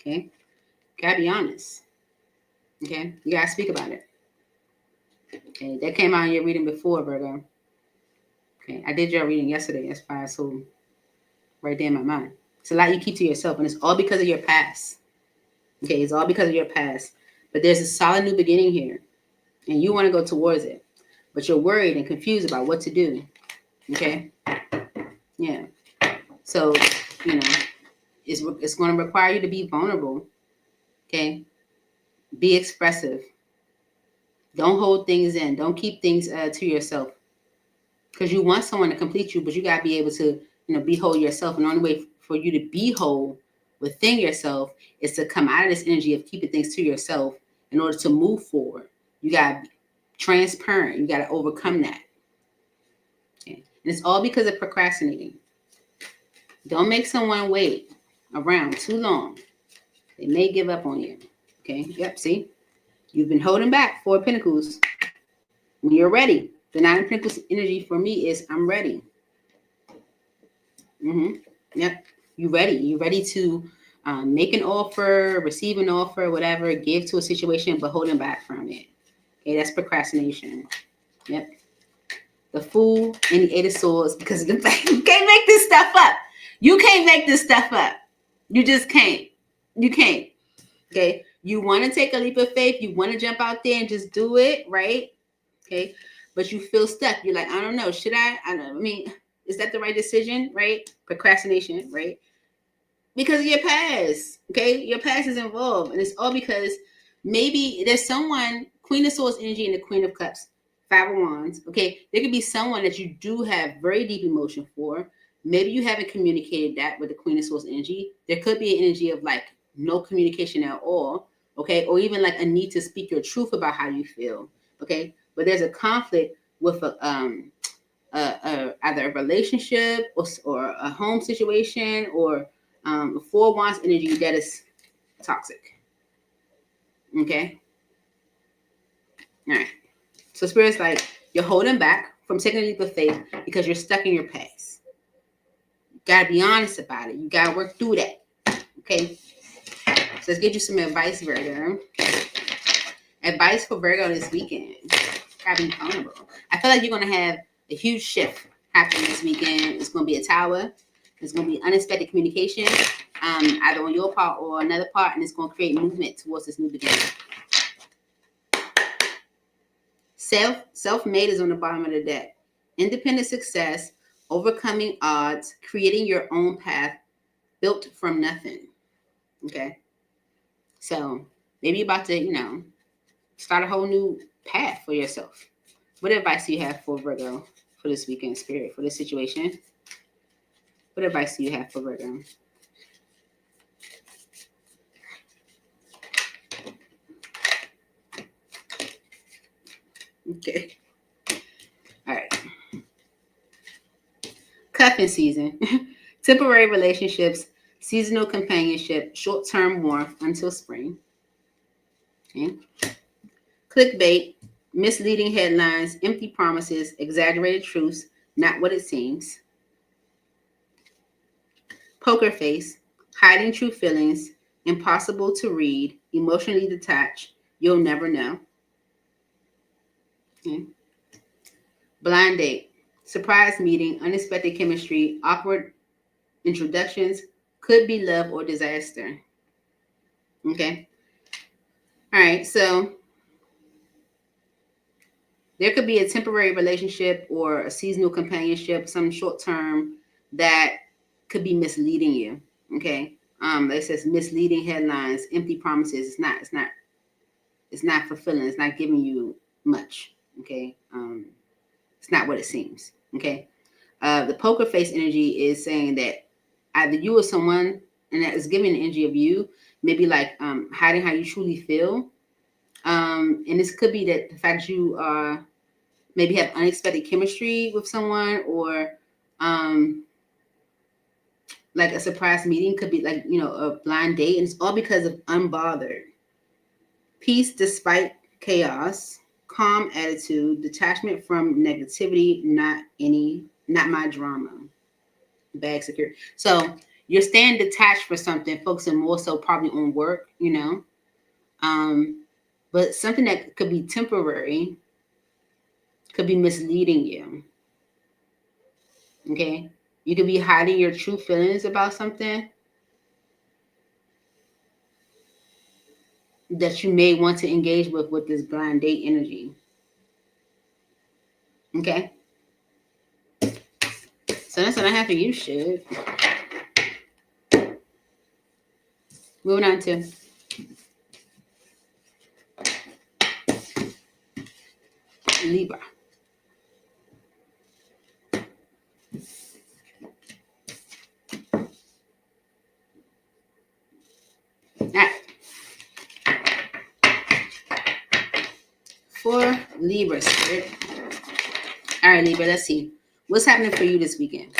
Okay, gotta be honest. Okay, you gotta speak about it. Okay, that came out in your reading before, Virgo. Okay, I did your reading yesterday. That's why it's so right there in my mind. It's a lot you keep to yourself, and it's all because of your past. Okay, it's all because of your past. But there's a solid new beginning here, and you want to go towards it, but you're worried and confused about what to do. Okay, yeah. So, you know, it's going to require you to be vulnerable. Okay, be expressive. Don't hold things in. Don't keep things to yourself, because you want someone to complete you, but you got to be able to, be whole yourself. And the only way for you to be whole within yourself is to come out of this energy of keeping things to yourself in order to move forward. You got to be transparent. You got to overcome that. Okay? And it's all because of procrastinating. Don't make someone wait around too long. They may give up on you. Okay? Yep, see? You've been holding back 4 Pentacles. When you're ready, the 9 of Pentacles energy for me is I'm ready. Yep. You ready. You ready to make an offer, receive an offer, whatever, give to a situation, but holding back from it. Okay, that's procrastination. Yep. The Fool and the 8 of Swords, because of the fact you can't make this stuff up. You can't make this stuff up. You just can't. You can't. Okay. You want to take a leap of faith. You want to jump out there and just do it, right? Okay. But you feel stuck. You're like, I don't know. Should I? Is that the right decision? Right? Procrastination, right? Because of your past. Okay. Your past is involved. And it's all because maybe there's someone, Queen of Swords energy and the Queen of Cups, 5 of Wands. Okay. There could be someone that you do have very deep emotion for. Maybe you haven't communicated that with the Queen of Swords energy. There could be an energy of like no communication at all. Okay. Or even like a need to speak your truth about how you feel. Okay. But there's a conflict with either a relationship or a home situation or 4 Wands energy that is toxic. Okay. All right. So Spirit's like, you're holding back from taking a leap of faith because you're stuck in your past. You gotta be honest about it. You gotta work through that. Okay. So let's get you some advice, Virgo. Advice for Virgo this weekend. Gotta be vulnerable. I feel like you're gonna have a huge shift happening this weekend. It's gonna be a tower. It's gonna be unexpected communication, either on your part or another part, and it's gonna create movement towards this new beginning. Self-made is on the bottom of the deck. Independent success, overcoming odds, creating your own path, built from nothing. Okay. So maybe you're about to, start a whole new path for yourself. What advice do you have for Virgo for this weekend, Spirit, for this situation? What advice do you have for Virgo? Okay. All right. Cuffing season. Temporary relationships, seasonal companionship, short-term warmth until spring. Okay. Clickbait, misleading headlines, empty promises, exaggerated truths, not what it seems. Poker face, hiding true feelings, impossible to read, emotionally detached, you'll never know. Okay. Blind date, surprise meeting, unexpected chemistry, awkward introductions, could be love or disaster. Okay. All right. So there could be a temporary relationship or a seasonal companionship, some short term that could be misleading you. Okay. It says misleading headlines, empty promises. It's not fulfilling. It's not giving you much. Okay. It's not what it seems. Okay. The poker face energy is saying that either you or someone, and that is giving the energy of you, maybe like hiding how you truly feel. And this could be that the fact you maybe have unexpected chemistry with someone, or like a surprise meeting, could be like, a blind date, and it's all because of unbothered. Peace despite chaos, calm attitude, detachment from negativity, not my drama. Bag secure. So you're staying detached for something, focusing more so probably on work, but something that could be temporary could be misleading you. Okay, you could be hiding your true feelings about something that you may want to engage with this blind date energy. Okay, so that's what I have for you, shit. Moving on to Libra. All right. For Libra, spirit. All right, Libra, let's see. What's happening for you this weekend?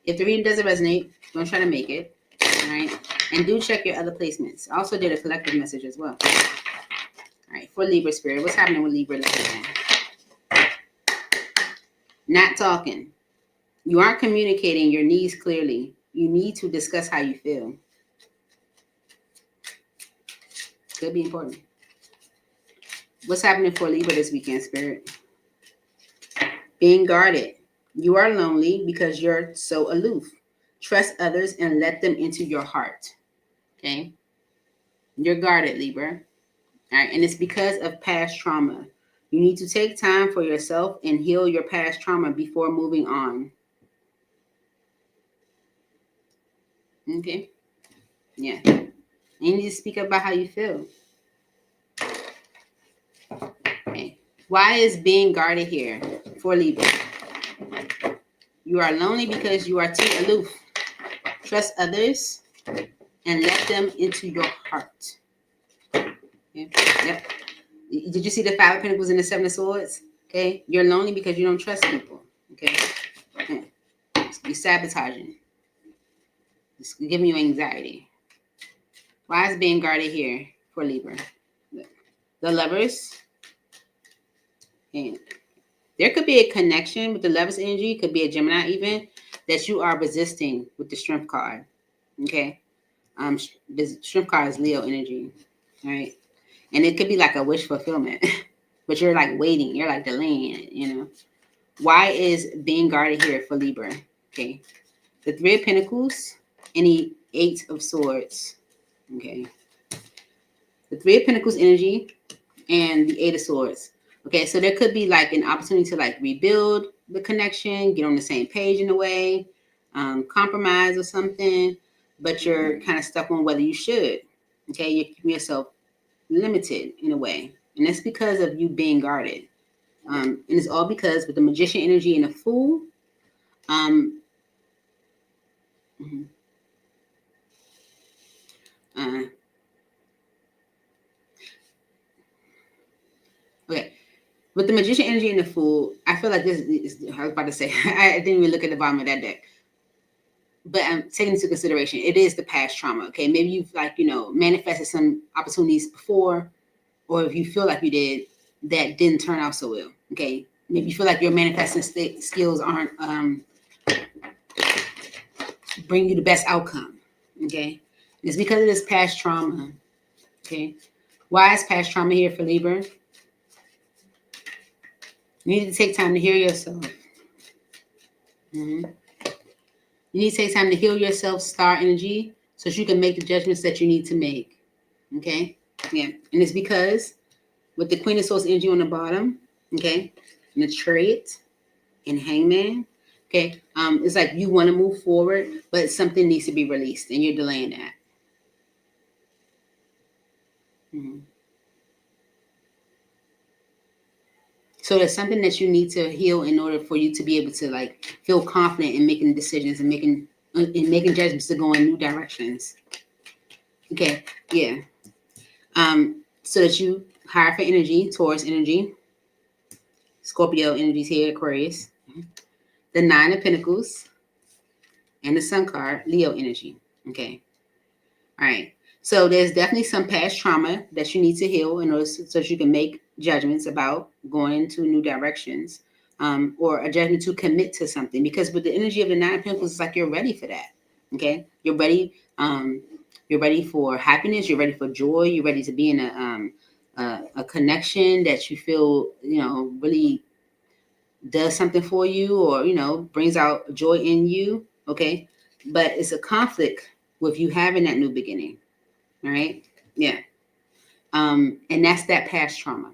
If the reading doesn't resonate, don't try to make it. All right. And do check your other placements. I also did a collective message as well. All right. For Libra, spirit, what's happening with Libra this weekend? Not talking. You aren't communicating your needs clearly. You need to discuss how you feel. Could be important. What's happening for Libra this weekend, spirit? Being guarded. You are lonely because you're so aloof. Trust others and let them into your heart. Okay? You're guarded, Libra. All right, and it's because of past trauma. You need to take time for yourself and heal your past trauma before moving on. Okay? Yeah. And you need to speak about how you feel. Okay. Why is being guarded here for Libra? You are lonely because you are too aloof. Trust others and let them into your heart. Okay. Yep. Did you see the Five of Pentacles and the Seven of Swords? Okay. You're lonely because you don't trust people. Okay. You're sabotaging. It's giving you anxiety. Why is being guarded here for Libra? The Lovers. And there could be a connection with the Lovers energy. Could be a Gemini even. That you are resisting with the Strength card. Okay. The Strength card is Leo energy. All right. And it could be like a wish fulfillment. But you're like waiting. You're like delaying it, Why is being guarded here for Libra? Okay. The Three of Pentacles and the Eight of Swords. Okay. The Three of Pentacles energy and the Eight of Swords. Okay, so there could be like an opportunity to like rebuild the connection, get on the same page in a way, compromise or something, but you're kind of stuck on whether you should. Okay, you're keeping yourself limited in a way. And that's because of you being guarded. And it's all because with the Magician energy and the Fool, okay. With the Magician energy and the Fool, I feel like this is, I was about to say, I didn't even look at the bottom of that deck. But I'm taking into consideration, it is the past trauma. Okay. Maybe you've like, manifested some opportunities before, or if you feel like you did, that didn't turn out so well. Okay. Maybe you feel like your manifesting skills aren't bring you the best outcome. Okay. It's because of this past trauma. Okay. Why is past trauma here for Libra? You need to take time to heal yourself. You need to take time to heal yourself, star energy, so that you can make the judgments that you need to make. Okay? Yeah. And it's because with the Queen of Swords energy on the bottom, okay, and the Chariot and Hangman, okay, it's like you want to move forward, but something needs to be released, and you're delaying that. So there's something that you need to heal in order for you to be able to like feel confident in making decisions and making judgments to go in new directions. Okay, yeah. So that you hire for energy, Taurus energy, Scorpio energies here, Aquarius, the Nine of Pentacles, and the Sun card, Leo energy. Okay. All right. So there's definitely some past trauma that you need to heal in order so that you can make judgments about going into new directions, or a judgment to commit to something. Because with the energy of the Nine of Pentacles, it's like you're ready for that. Okay, you're ready. You're ready for happiness. You're ready for joy. You're ready to be in a connection that you feel, really does something for you, or brings out joy in you. Okay, but it's a conflict with you having that new beginning. All right, yeah, and that's that past trauma.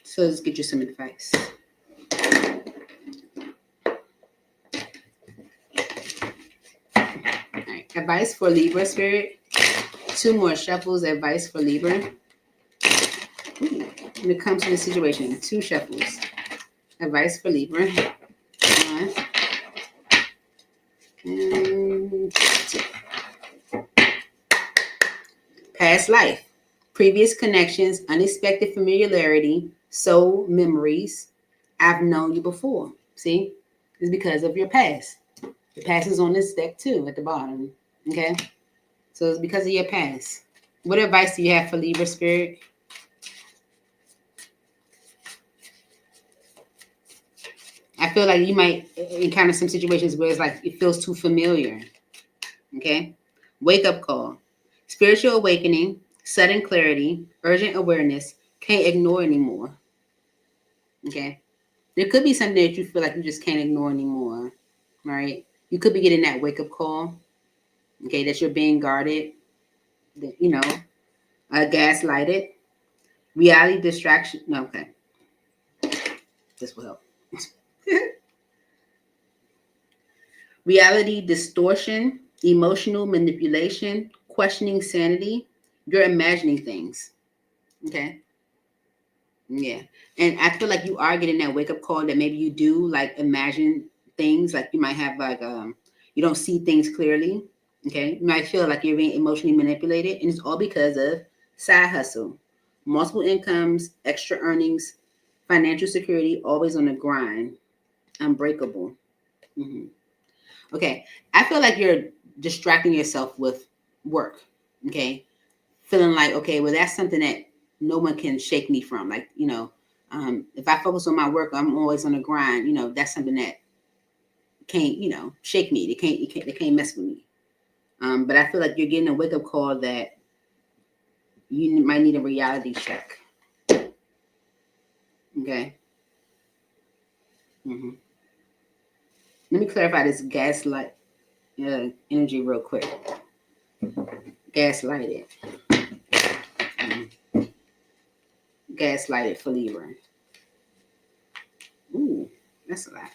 So let's get you some advice. All right, advice for Libra spirit. 2 more shuffles. Advice for Libra. Ooh, when it comes to the situation, 2 shuffles. Advice for Libra. 1 and 2. Past life, previous connections, unexpected familiarity, soul memories. I've known you before. See, it's because of your past. The past is on this deck too at the bottom. Okay, so it's because of your past. What advice do you have for Libra spirit? I feel like you might encounter some situations where it's like it feels too familiar. Okay, wake up call, spiritual awakening, sudden clarity, urgent awareness, can't ignore anymore. Okay, there could be something that you feel like you just can't ignore anymore, right? You could be getting that wake up call, okay, that you're being guarded, that, gaslighted, reality distraction. No, okay, this will help. Reality distortion, emotional manipulation, questioning sanity. You're imagining things, okay? Yeah. And I feel like you are getting that wake up call that maybe you do like imagine things, like you might have like you don't see things clearly. Okay. You might feel like you're being emotionally manipulated, and it's all because of side hustle, multiple incomes, extra earnings, financial security, always on the grind, unbreakable. Hmm. Okay. I feel like you're distracting yourself with work. Okay. Feeling like, okay, well, that's something that no one can shake me from. Like, if I focus on my work, I'm always on the grind. That's something that can't, shake me. They can't mess with me. But I feel like you're getting a wake up call that you might need a reality check. Okay. Hmm. Let me clarify this gaslight energy real quick. Gaslighted. Mhm. Gaslighted for Libra. Ooh, that's a lot.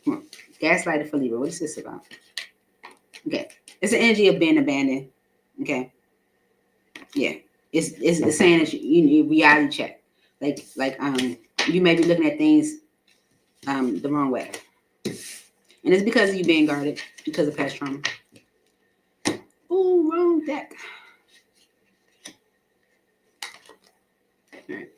Come on. Gaslighted for Libra. What is this about? Okay. It's the energy of being abandoned. Okay. Yeah. It's saying that you need reality check. Like you may be looking at things the wrong way. And it's because of you being guarded, because of past trauma. Ooh, wrong deck. All right.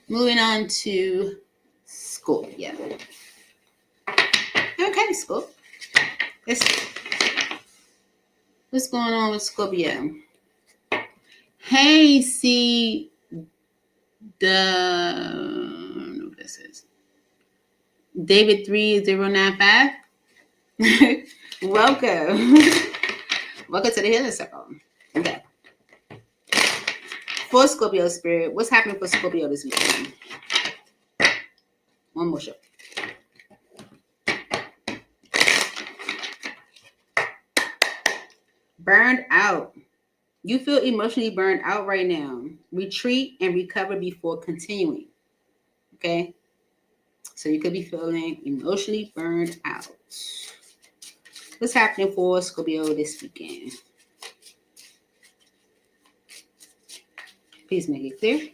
Moving on to Scorpio. Okay, Scorpio. What's going on with Scorpio? Hey, see the, I don't know what this is. David 3095. Welcome. Welcome to the Healing Circle. Okay. For Scorpio spirit, what's happening for Scorpio this weekend? One more show. Burned out. You feel emotionally burned out right now. Retreat and recover before continuing. Okay? So you could be feeling emotionally burned out. What's happening for Scorpio this weekend? Please make it clear.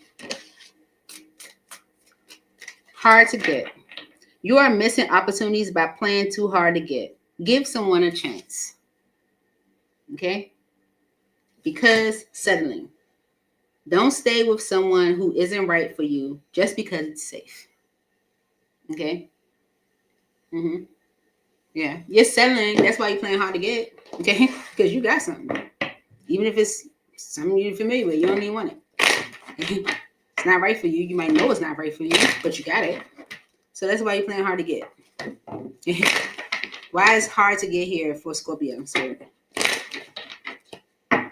Hard to get. You are missing opportunities by playing too hard to get. Give someone a chance. Okay? Because settling. Don't stay with someone who isn't right for you just because it's safe. Okay? Mm-hmm. Yeah. You're settling. That's why you're playing hard to get. Okay? Because you got something. Even if it's something you're familiar with, you don't even want it. Okay? It's not right for you. You might know it's not right for you, but you got it. So that's why you're playing hard to get. Why is hard to get here for Scorpio? So the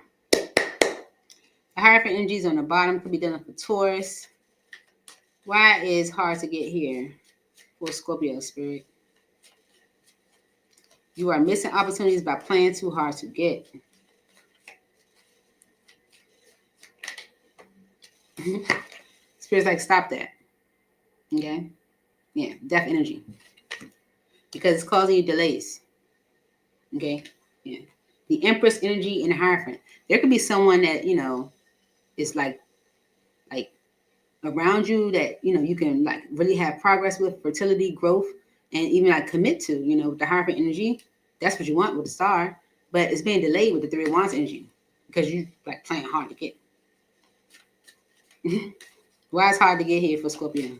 Hierophant energies on the bottom could be dealing for Taurus. Why is hard to get here for Scorpio, Spirit? You are missing opportunities by playing too hard to get. Spirit's like, stop that. Okay? Yeah, death energy. Because it's causing you delays. Okay? Yeah. The Empress energy and the Hierophant. There could be someone that, is like around you that, you can like really have progress with, fertility, growth, and even like commit to, with the Hierophant energy. That's what you want with the star. But it's being delayed with the Three of Wands energy because you like playing hard to get. Why is hard to get here for Scorpio?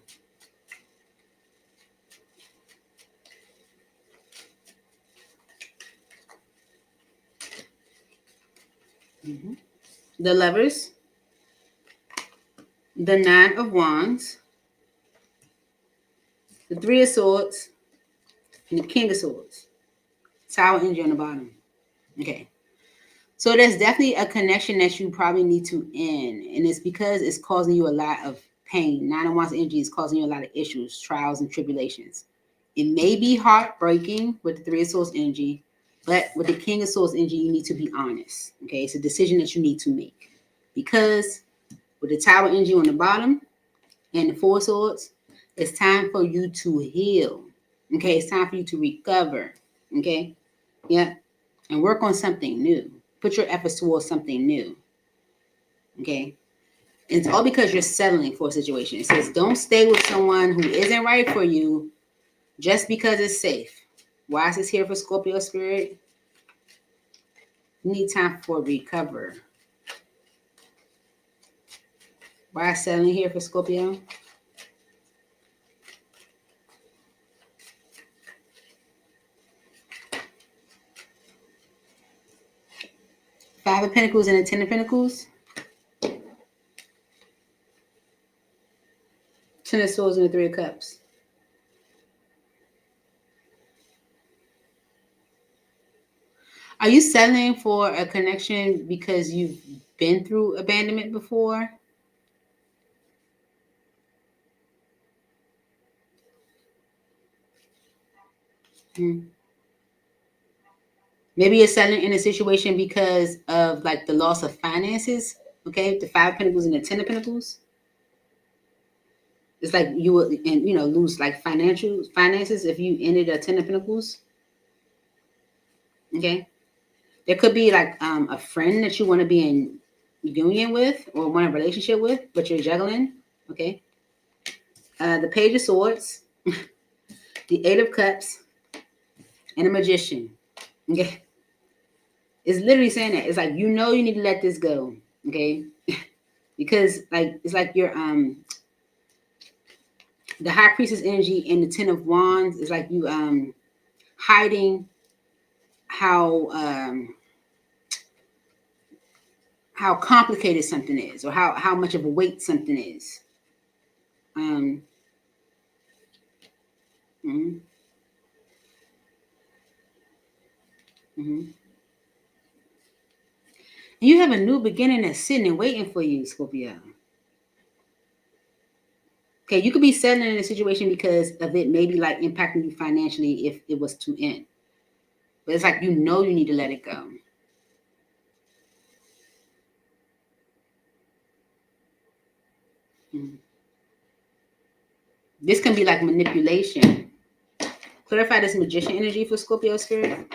The Lovers, the Nine of Wands, the Three of Swords, and the King of Swords. Tower energy on the bottom. Okay. So there's definitely a connection that you probably need to end. And it's because it's causing you a lot of pain. Nine of Wands energy is causing you a lot of issues, trials, and tribulations. It may be heartbreaking with the Three of Swords energy, but with the King of Swords energy, you need to be honest. Okay. It's a decision that you need to make. Because with the Tower energy on the bottom and the Four of Swords, it's time for you to heal. Okay. It's time for you to recover. Okay. Yeah. And work on something new. Put your efforts towards something new. Okay. And it's all because you're settling for a situation. It says don't stay with someone who isn't right for you just because it's safe. Why is this here for Scorpio Spirit? You need time for recover. Why is settling here for Scorpio? Five of Pentacles and the Ten of Pentacles. Ten of Swords and the Three of Cups. Are you settling for a connection because you've been through abandonment before? Maybe you're settling in a situation because of like the loss of finances. Okay, the Five of Pentacles and the Ten of Pentacles. It's like you would, and lose like finances if you ended a Ten of Pentacles. Okay, there could be like a friend that you want to be in union with or want a relationship with, but you're juggling. Okay, the Page of Swords, the Eight of Cups, and the Magician. Okay, it's literally saying that it's like you need to let this go. Okay, because like it's like you're the High Priestess energy and the Ten of Wands is like you hiding how complicated something is or how much of a weight something is. Mm-hmm. Mm-hmm. You have a new beginning that's sitting and waiting for you, Scorpio. Okay, you could be settling in a situation because of it maybe like impacting you financially if it was to end. But it's like you need to let it go. Mm-hmm. This can be like manipulation. Clarify this Magician energy for Scorpio Spirit.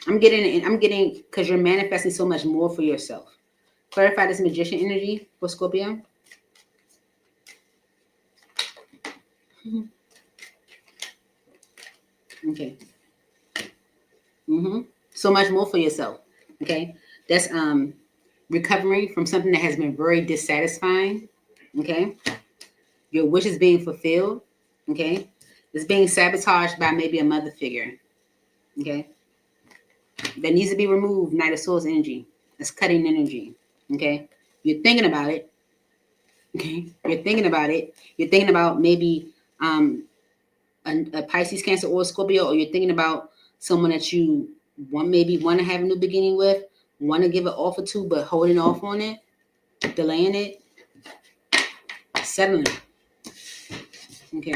I'm getting because you're manifesting so much more for yourself. Clarify this Magician energy for Scorpio. Okay. So much more for yourself. Okay. That's recovering from something that has been very dissatisfying. Okay. Your wish is being fulfilled. Okay. It's being sabotaged by maybe a mother figure. Okay. That needs to be removed. Knight of Swords energy. That's cutting energy. Okay. You're thinking about it. Okay. You're thinking about it. You're thinking about maybe a Pisces, Cancer, or Scorpio, or you're thinking about someone that you want to have a new beginning with, want to give an offer to, but holding off on it, delaying it, settling. Okay.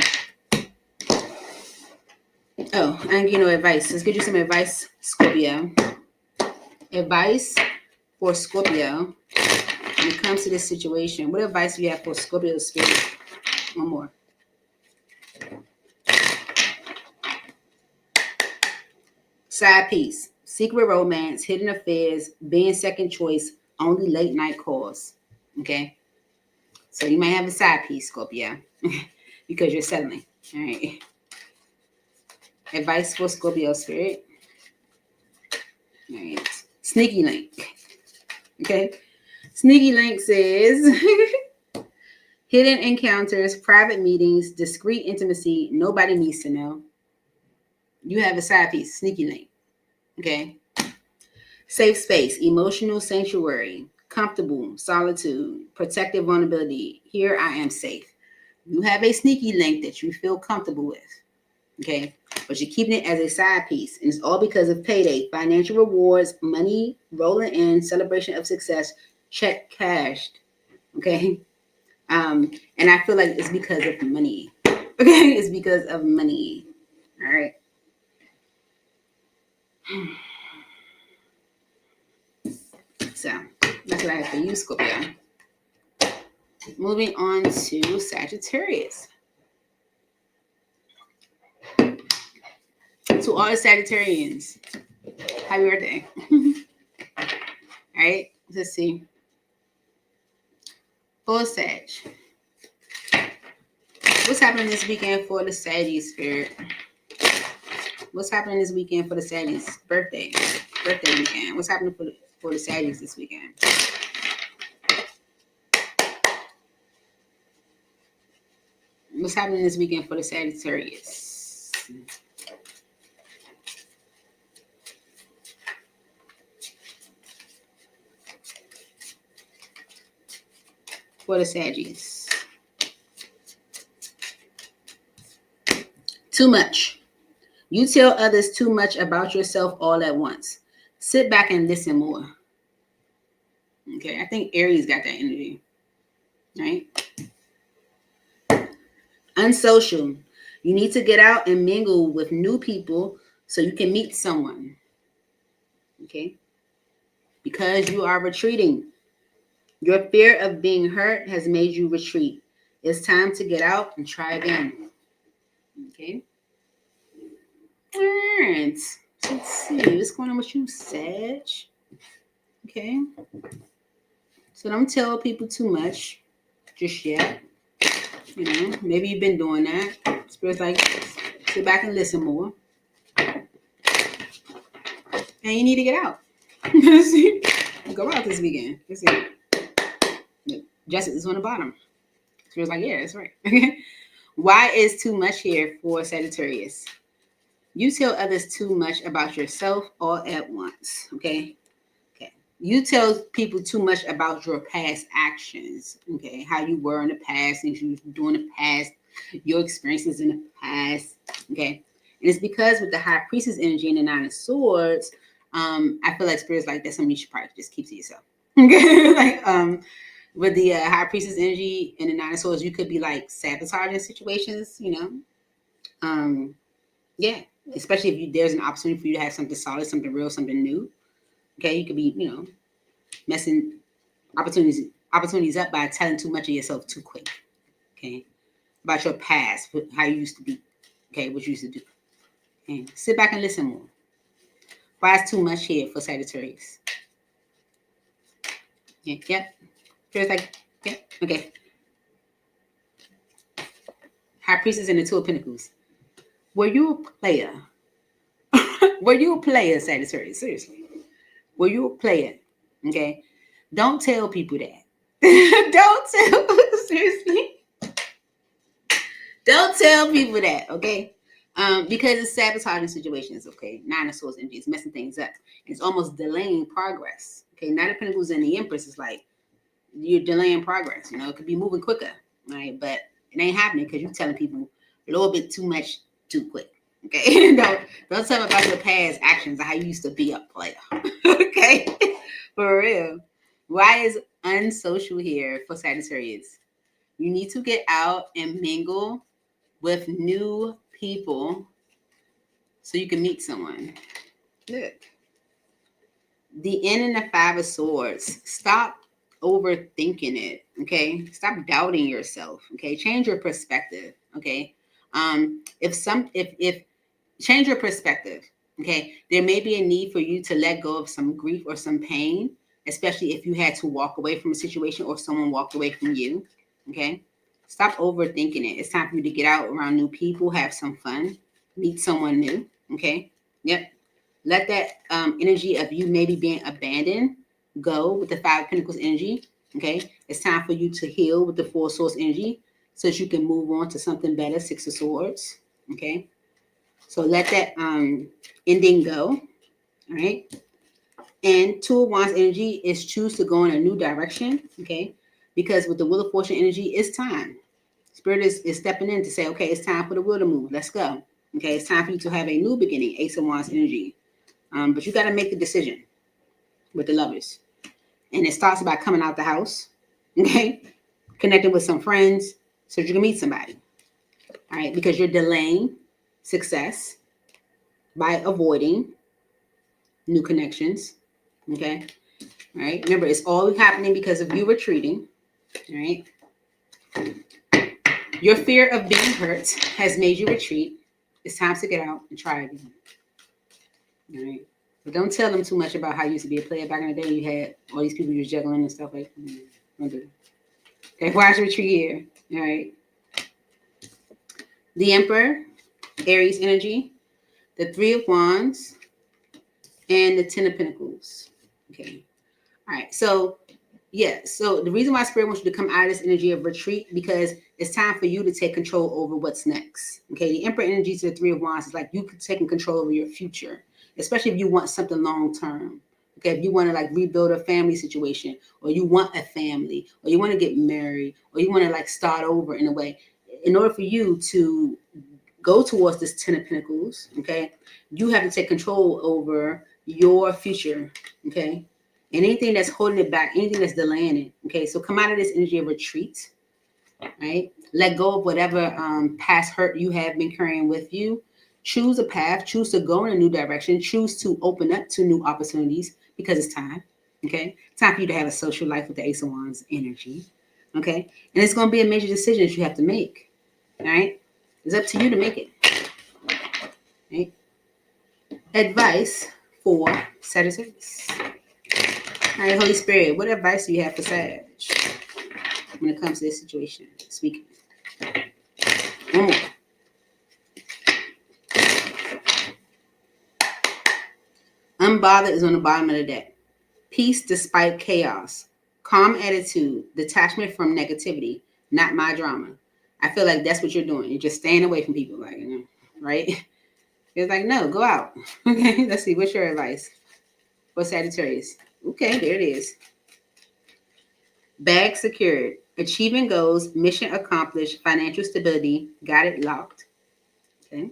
Oh, I didn't give you no advice. Let's get you some advice, Scorpio. Advice for Scorpio when it comes to this situation. What advice do you have for Scorpio spirit? One more. Side piece. Secret romance, hidden affairs, being second choice, only late night calls. Okay. So you might have a side piece, Scorpio, because you're settling. All right. Advice for Scorpio spirit. All right. Sneaky link. Okay. Sneaky link says hidden encounters, private meetings, discreet intimacy. Nobody needs to know. You have a side piece, sneaky link. Okay. Safe space, emotional sanctuary, comfortable, solitude, protective vulnerability. Here I am safe. You have a sneaky link that you feel comfortable with. Okay. But you're keeping it as a side piece. And it's all because of payday, financial rewards, money rolling in, celebration of success, check cashed. Okay. And I feel like it's because of money. Okay. It's because of money. All right. So that's what I have for you, Scorpio. Moving on to Sagittarius. To all the Sagittarians, happy birthday. All right, let's see. For Sag, what's happening this weekend for the Saggies spirit? What's happening this weekend for the Saggies? Birthday weekend. What's happening for the Saggies this weekend? What's happening this weekend for the Sagittarius? For the Saggies. Too much. You tell others too much about yourself all at once. Sit back and listen more. Okay, I think Aries got that energy. Right? Unsocial. You need to get out and mingle with new people so you can meet someone. Okay? Because you are retreating. Your fear of being hurt has made you retreat. It's time to get out and try again. Okay? All right. Let's see. What's going on with you, Sag? Okay. So don't tell people too much just yet. You know, maybe you've been doing that. Spirit's like, sit back and listen more. And you need to get out. Go out this weekend. Let's see. Justice is on the bottom. Spirit's like, yeah, that's right. Why is too much here for Sagittarius? You tell others too much about yourself all at once. Okay. You tell people too much about your past actions, okay? How you were in the past, things you were doing in the past, your experiences in the past, okay? And it's because with the High Priestess energy and the Nine of Swords, I feel like Spirit's like, that's something you should probably just keep to yourself, okay? Like, with the High Priestess energy and the Nine of Swords, you could be like sabotaging situations, you know? Yeah, especially if there's an opportunity for you to have something solid, something real, something new. Okay, you could be, you know, messing opportunities up by telling too much of yourself too quick. Okay, about your past, how you used to be. Okay, what you used to do. Okay, sit back and listen more. Why is too much here for Sagittarius? Yeah, yep. Feels like, yeah, okay. High Priestess and the Two of Pentacles. Were you a player? Were you a player, Sagittarius? Seriously. Were you a player? Okay. Don't tell people that. Don't tell. Seriously. Don't tell people that, okay? Because it's sabotaging situations, okay? Nine of Swords energy is messing things up. It's almost delaying progress, okay? Nine of Pentacles and the Empress is like you're delaying progress. You know, it could be moving quicker, right? But it ain't happening because you're telling people a little bit too much too quick, okay? Don't tell them about your past actions or how you used to be a player, okay? For real. Why is unsocial here for Sagittarius? You need to get out and mingle with new people so you can meet someone. Look. The N and the Five of Swords. Stop overthinking it. Okay. Stop doubting yourself. Okay. Change your perspective. Okay. If change your perspective. Okay. There may be a need for you to let go of some grief or some pain, especially if you had to walk away from a situation or someone walked away from you. Okay. Stop overthinking it. It's time for you to get out around new people, have some fun, meet someone new. Okay. Yep. Let that energy of you maybe being abandoned go with the Five of Pentacles energy. Okay. It's time for you to heal with the Four of Swords energy so that you can move on to something better. Six of Swords. Okay. So let that ending go. All right. And Two of Wands energy is choose to go in a new direction. Okay. Because with the Wheel of Fortune energy, it's time. Spirit is stepping in to say, okay, it's time for the wheel to move. Let's go. Okay. It's time for you to have a new beginning. Ace of Wands energy. But you got to make the decision with the Lovers. And it starts by coming out the house. Okay. Connecting with some friends so you can meet somebody. All right. Because you're delaying success by avoiding new connections. Okay. All right. Remember, it's all happening because of you retreating. All right. Your fear of being hurt has made you retreat. It's time to get out and try again. All right. But don't tell them too much about how you used to be a player back in the day. You had all these people you were juggling and stuff like that. Don't do that. Okay. Why is retreat here? All right. The Emperor, Aries energy, the Three of Wands, and the Ten of Pentacles. Okay. All right. So, yeah. So the reason why Spirit wants you to come out of this energy of retreat because it's time for you to take control over what's next. Okay. The Emperor energy to the Three of Wands is like you taking control over your future, especially if you want something long term. Okay. If you want to like rebuild a family situation, or you want a family, or you want to get married, or you want to like start over in a way, in order for you to go towards this Ten of Pentacles, okay, you have to take control over your future, okay? And anything that's holding it back, anything that's delaying it, okay? So come out of this energy of retreat, right? Let go of whatever past hurt you have been carrying with you. Choose a path, choose to go in a new direction, choose to open up to new opportunities because it's time, okay? Time for you to have a social life with the Ace of Wands energy, okay? And it's going to be a major decision that you have to make, all right? It's up to you to make it. Right? Advice for Sagittarius. All right, Holy Spirit, what advice do you have for Sag when it comes to this situation? Speaking. One more. Unbothered is on the bottom of the deck. Peace despite chaos. Calm attitude. Detachment from negativity. Not my drama. I feel like that's what you're doing. You're just staying away from people, like, you know, right? It's like, no, go out. Okay, let's see. What's your advice for Sagittarius? Okay, there it is. Bag secured. Achieving goals. Mission accomplished. Financial stability. Got it locked. Okay.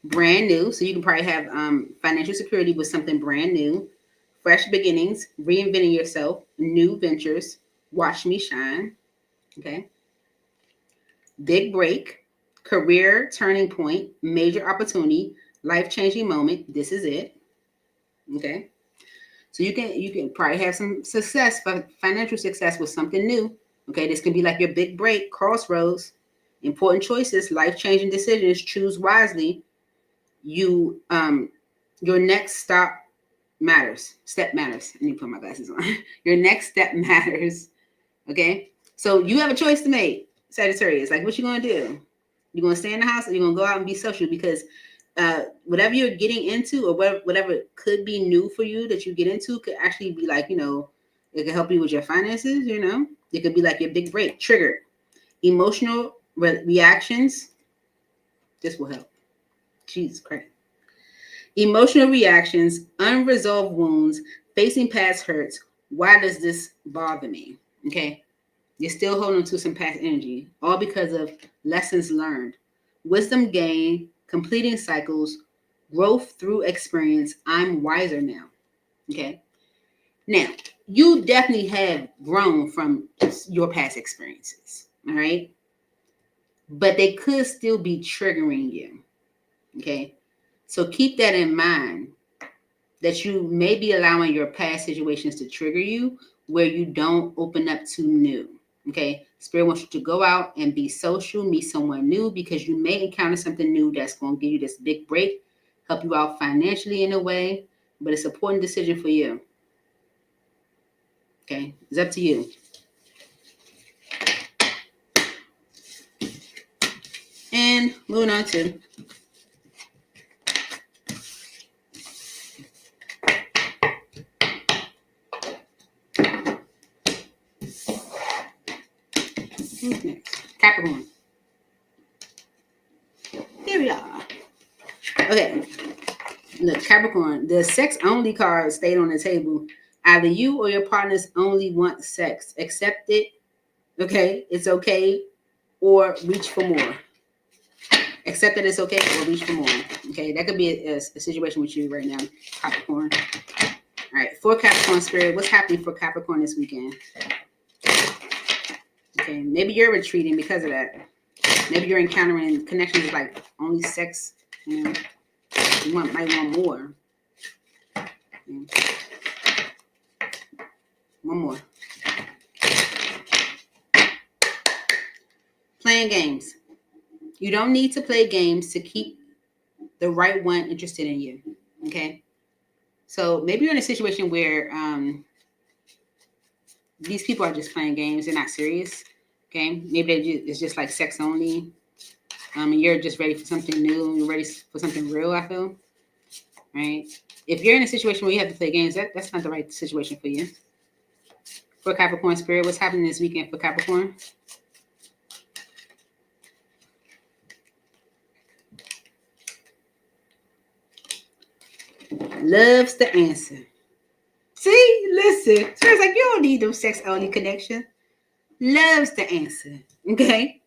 Brand new. So you can probably have financial security with something brand new. Fresh beginnings. Reinventing yourself. New ventures. Watch me shine. Okay. Big break. Career turning point. Major opportunity. Life-changing moment. This is it. Okay. So you can probably have some success, financial success with something new. Okay. This can be like your big break, crossroads, important choices, life-changing decisions. Choose wisely. You your next step matters. I need to put my glasses on. Your next step matters. Okay. So you have a choice to make, Sagittarius. Like, what you gonna do? You gonna stay in the house, or you gonna go out and be social? Because whatever you're getting into, or whatever could be new for you that you get into, could actually be like, you know, it could help you with your finances. You know, it could be like your big break triggered. Emotional reactions. This will help. Jesus Christ. Emotional reactions, unresolved wounds, facing past hurts. Why does this bother me? Okay. You're still holding to some past energy, all because of lessons learned, wisdom gained, completing cycles, growth through experience. I'm wiser now. Okay. Now, you definitely have grown from your past experiences. All right. But they could still be triggering you. Okay. So keep that in mind, that you may be allowing your past situations to trigger you where you don't open up to new. Okay. Spirit wants you to go out and be social, meet someone new, because you may encounter something new that's going to give you this big break, help you out financially in a way, but it's an important decision for you. Okay. It's up to you. And moving on to who's next? Capricorn. Here we are. Okay. Look, Capricorn, the sex only card stayed on the table. Either you or your partners only want sex. Accept it. Okay. It's okay. Or reach for more. Accept that it's okay or reach for more. Okay. That could be a situation with you right now, Capricorn. All right. For Capricorn spirit, what's happening for Capricorn this weekend? Okay. Maybe you're retreating because of that. Maybe you're encountering connections like only sex. You know, you might want more. One more. Playing games. You don't need to play games to keep the right one interested in you. Okay. So maybe you're in a situation where these people are just playing games. They're not serious. Okay. Maybe it's just like sex only. And you're just ready for something new. You're ready for something real, I feel. Right. If you're in a situation where you have to play games, that's not the right situation for you. For Capricorn spirit, what's happening this weekend for Capricorn? Loves the answer. See, listen. So it's like you don't need no sex only connection. Loves the answer. Okay.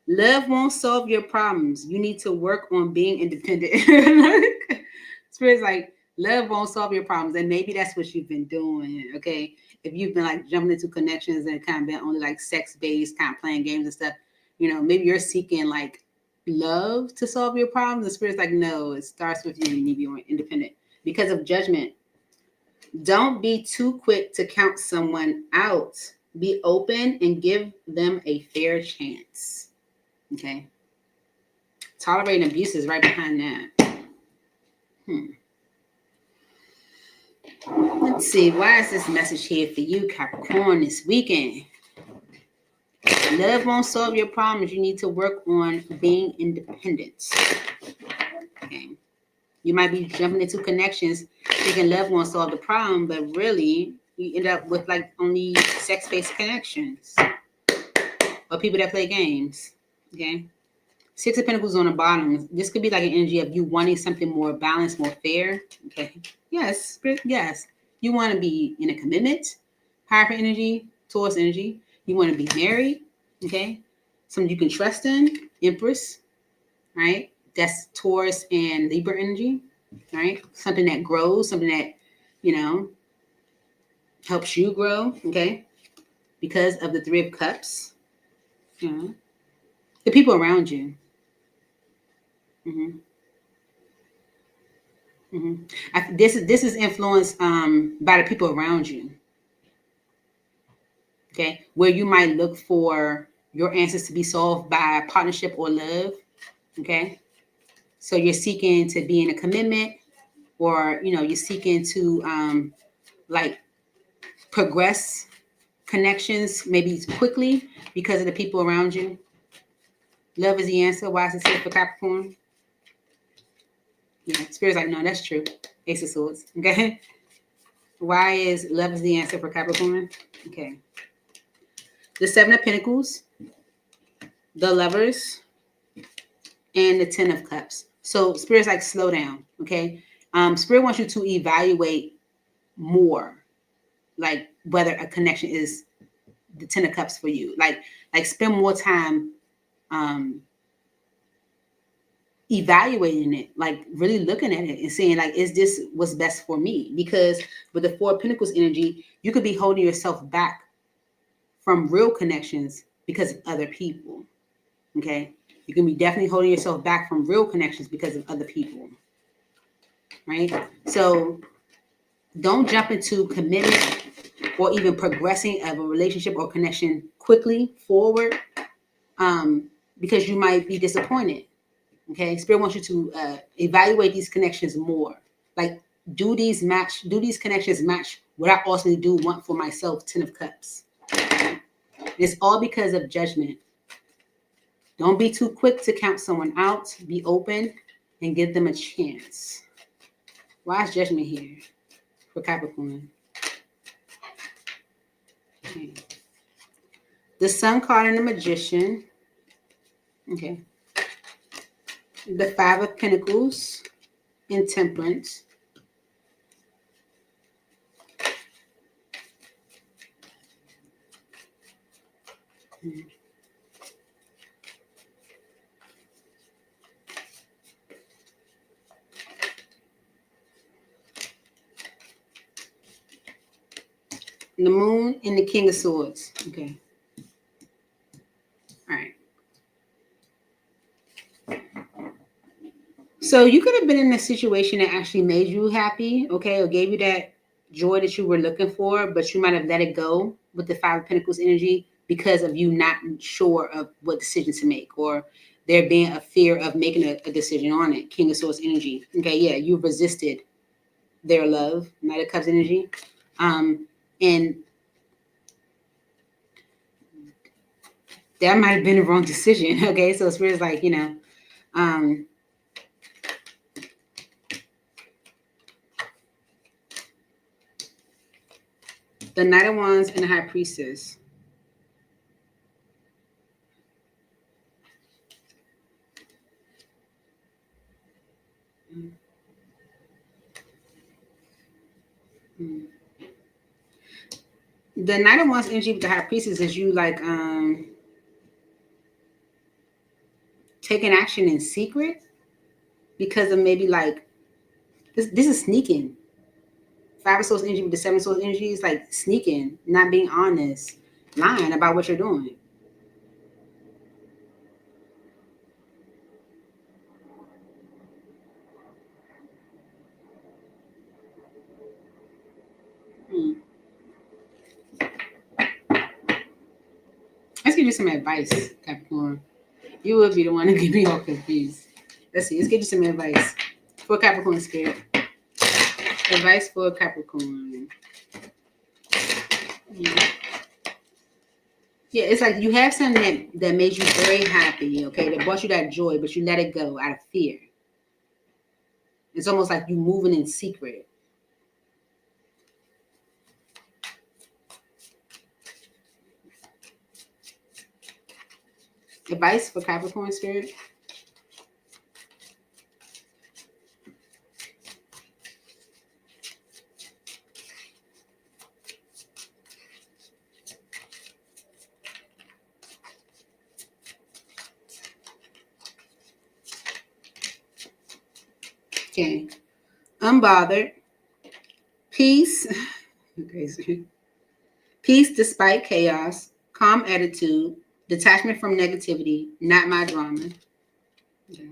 Love won't solve your problems. You need to work on being independent. Spirit's like, love won't solve your problems. And maybe that's what you've been doing. Okay. If you've been like jumping into connections and kind of been only like sex based, kind of playing games and stuff, you know, maybe you're seeking like love to solve your problems. The Spirit's like, no, it starts with you. You need to be independent because of judgment. Don't be too quick to count someone out. Be open and give them a fair chance. Okay. Tolerating abuse is right behind that. Let's see. Why is this message here for you, Capricorn, this weekend? Love won't solve your problems. You need to work on being independent. Okay. You might be jumping into connections thinking love won't solve the problem, but really you end up with like only sex-based connections or people that play games. Okay. Six of Pentacles on the bottom. This could be like an energy of you wanting something more balanced, more fair. Okay. Yes. Yes. You want to be in a commitment. Higher energy, Taurus energy. You want to be married. Okay. Someone you can trust in. Empress. Right. That's Taurus and Libra energy. Right. Something that grows. Something that, you know, helps you grow. Okay. Because of the Three of Cups. You know. The people around you. Mm-hmm. Mm-hmm. This is influenced by the people around you. Okay, where you might look for your answers to be solved by partnership or love. Okay, so you're seeking to be in a commitment, or you know you're seeking to like progress connections maybe quickly because of the people around you. Love is the answer. Why is it here for Capricorn? Yeah, Spirit's like, no, that's true. Ace of Swords. Okay. Why is love is the answer for Capricorn? Okay. The Seven of Pentacles. the Lovers, and the Ten of Cups. So Spirit's like, slow down, okay? Spirit wants you to evaluate more, like whether a connection is the Ten of Cups for you. Like spend more time evaluating it, like really looking at it and saying, like, is this what's best for me? Because with the Four of Pentacles energy, you could be holding yourself back from real connections because of other people. Okay, you can be definitely holding yourself back from real connections because of other people, right? So don't jump into commitment or even progressing of a relationship or connection quickly forward, because you might be disappointed. Okay, Spirit wants you to evaluate these connections more. Like, do these connections match what I also do want for myself? Ten of Cups. It's all because of judgment. Don't be too quick to count someone out. Be open and give them a chance. Why is Judgment here for Capricorn? Okay. The Sun card and the Magician. Okay. The Five of Pentacles and Temperance. The Moon and the King of Swords. Okay. All right. So you could have been in a situation that actually made you happy, okay, or gave you that joy that you were looking for, but you might have let it go with the Five of Pentacles energy because of you not sure of what decision to make, or there being a fear of making a decision on it. King of Swords energy. Okay, yeah, you resisted their love. Knight of Cups energy. And that might have been the wrong decision. Okay, so Spirit's like, the Knight of Wands and the High Priestess. The Knight of Wands energy with the High Priestess is you like taking action in secret because of maybe like this is sneaking. Five of Swords energy with the Seven of Swords energy is like sneaking, not being honest, lying about what you're doing. Let's give you some advice, Capricorn. You would be the one to get me all confused. Let's see. Let's get you some advice for Capricorn Spirit. Advice for Capricorn. Yeah, it's like you have something that made you very happy, okay, that brought you that joy, but you let it go out of fear. It's almost like you moving in secret. Advice for Capricorn Spirit. Okay. Unbothered. Peace. Okay. Peace despite chaos. Calm attitude. Detachment from negativity. Not my drama. Okay.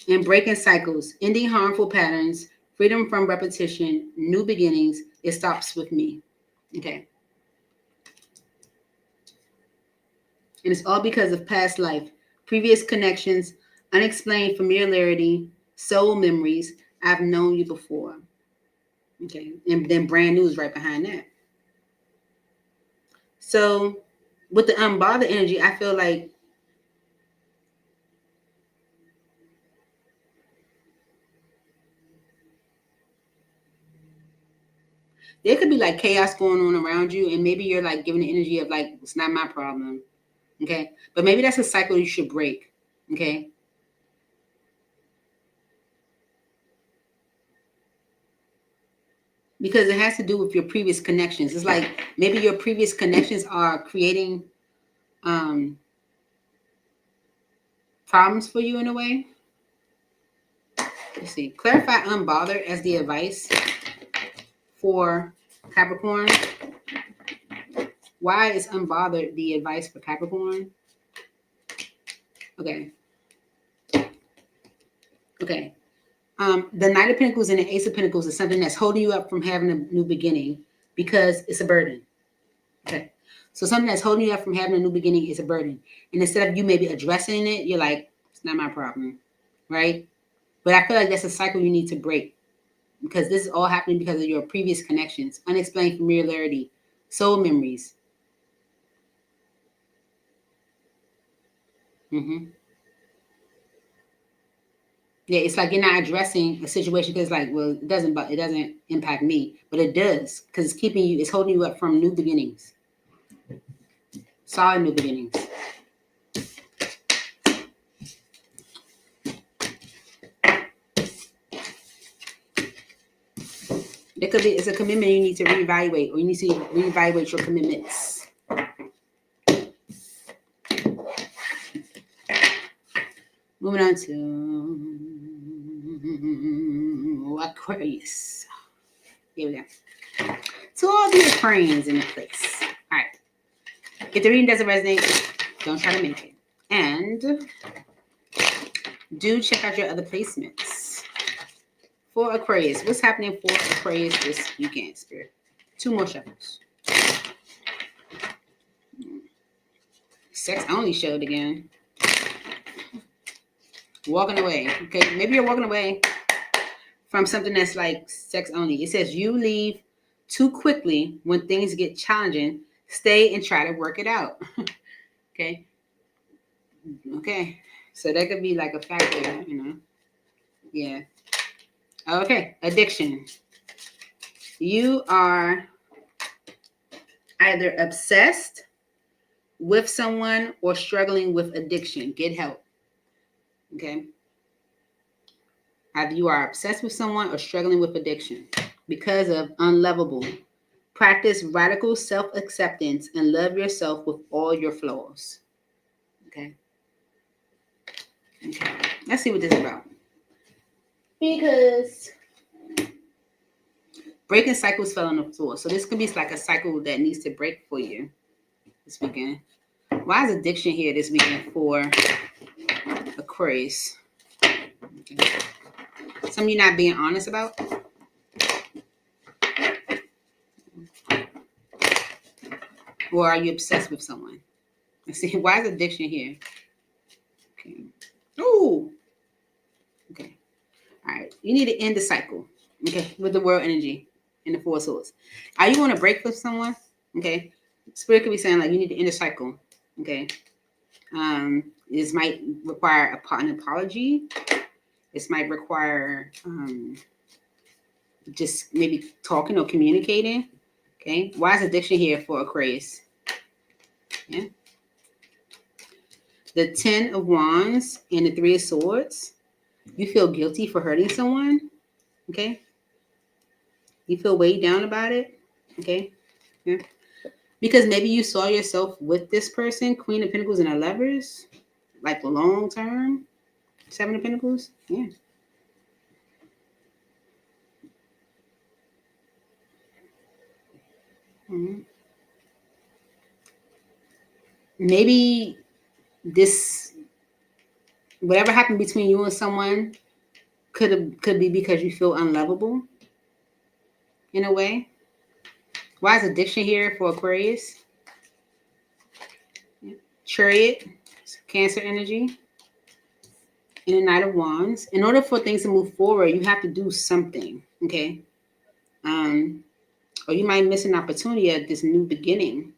And breaking cycles. Ending harmful patterns. Freedom from repetition. New beginnings. It stops with me. Okay. And it's all because of past life, previous connections, unexplained familiarity, soul memories. I've known you before. Okay. And then brand new is right behind that. So with the unbothered energy, I feel like there could be like chaos going on around you, and maybe you're like giving the energy of like, it's not my problem. Okay. But maybe that's a cycle you should break. Okay. Because it has to do with your previous connections. It's like maybe your previous connections are creating problems for you in a way. Let's see. Clarify unbothered as the advice for Capricorn. Why is unbothered the advice for Capricorn? Okay. Okay. The Knight of Pentacles and the Ace of Pentacles is something that's holding you up from having a new beginning because it's a burden. Okay. So something that's holding you up from having a new beginning is a burden. And instead of you maybe addressing it, you're like, it's not my problem. Right? But I feel like that's a cycle you need to break because this is all happening because of your previous connections, unexplained familiarity, soul memories. Mm-hmm. Yeah, it's like you're not addressing a situation because, like, well, it doesn't impact me, but it does because it's keeping you, it's holding you up from new beginnings, solid new beginnings. It could be it's a commitment you need to reevaluate, or you need to reevaluate your commitments. Moving on to Aquarius. Here we go. To all the Aquarians in the place. All right. If the reading doesn't resonate, don't try to make it. And do check out your other placements. For Aquarius, what's happening for Aquarius this weekend, Spirit? 2 more shuffles. Sex only showed again. Walking away. Okay, maybe you're walking away from something that's like sex only. It says you leave too quickly when things get challenging. Stay and try to work it out. Okay. Okay. So that could be like a factor, you know. Yeah. Okay. Addiction. You are either obsessed with someone or struggling with addiction. Get help. Okay. Either you are obsessed with someone or struggling with addiction because of unlovable. Practice radical self-acceptance and love yourself with all your flaws. Okay. Okay. Let's see what this is about. Because breaking cycles fell on the floor. So this could be like a cycle that needs to break for you this weekend. Why is addiction here this weekend for Aquarius? Okay. Something you're not being honest about? Or are you obsessed with someone? Let's see. Why is addiction here? Okay. Ooh. Okay. All right. You need to end the cycle. Okay. With the world energy and the 4 of Swords. Are you on a break with someone? Okay. Spirit could be saying like you need to end the cycle. Okay. This might require an apology. This might require just maybe talking or communicating. Okay. Why is addiction here for Aquarius? Yeah. The 10 of Wands and the 3 of Swords. You feel guilty for hurting someone. Okay. You feel weighed down about it. Okay. Yeah. Because maybe you saw yourself with this person, Queen of Pentacles and a Lovers, like long term. 7 of Pentacles. Yeah. Mm-hmm. Maybe this, whatever happened between you and someone, could be because you feel unlovable in a way. Why is addiction here for Aquarius? Yeah. Chariot, Cancer energy, and the Knight of Wands. In order for things to move forward, you have to do something. Okay. Or you might miss an opportunity at this new beginning.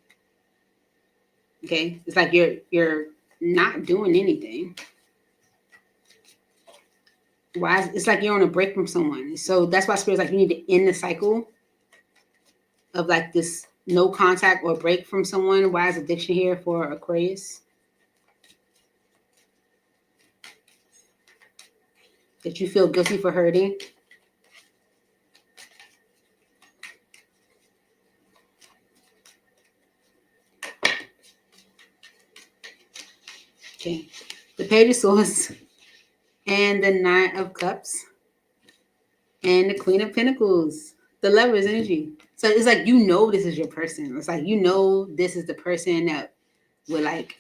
Okay. It's like you're not doing anything. Why? It's like you're on a break from someone. So that's why Spirit's like you need to end the cycle of like this no contact or break from someone. Why is addiction here for Aquarius? that you feel guilty for hurting. Okay. The Page of Swords and the Nine of Cups and the Queen of Pentacles. The Lover's energy. So it's like, you know, this is your person. It's like, you know, this is the person that will like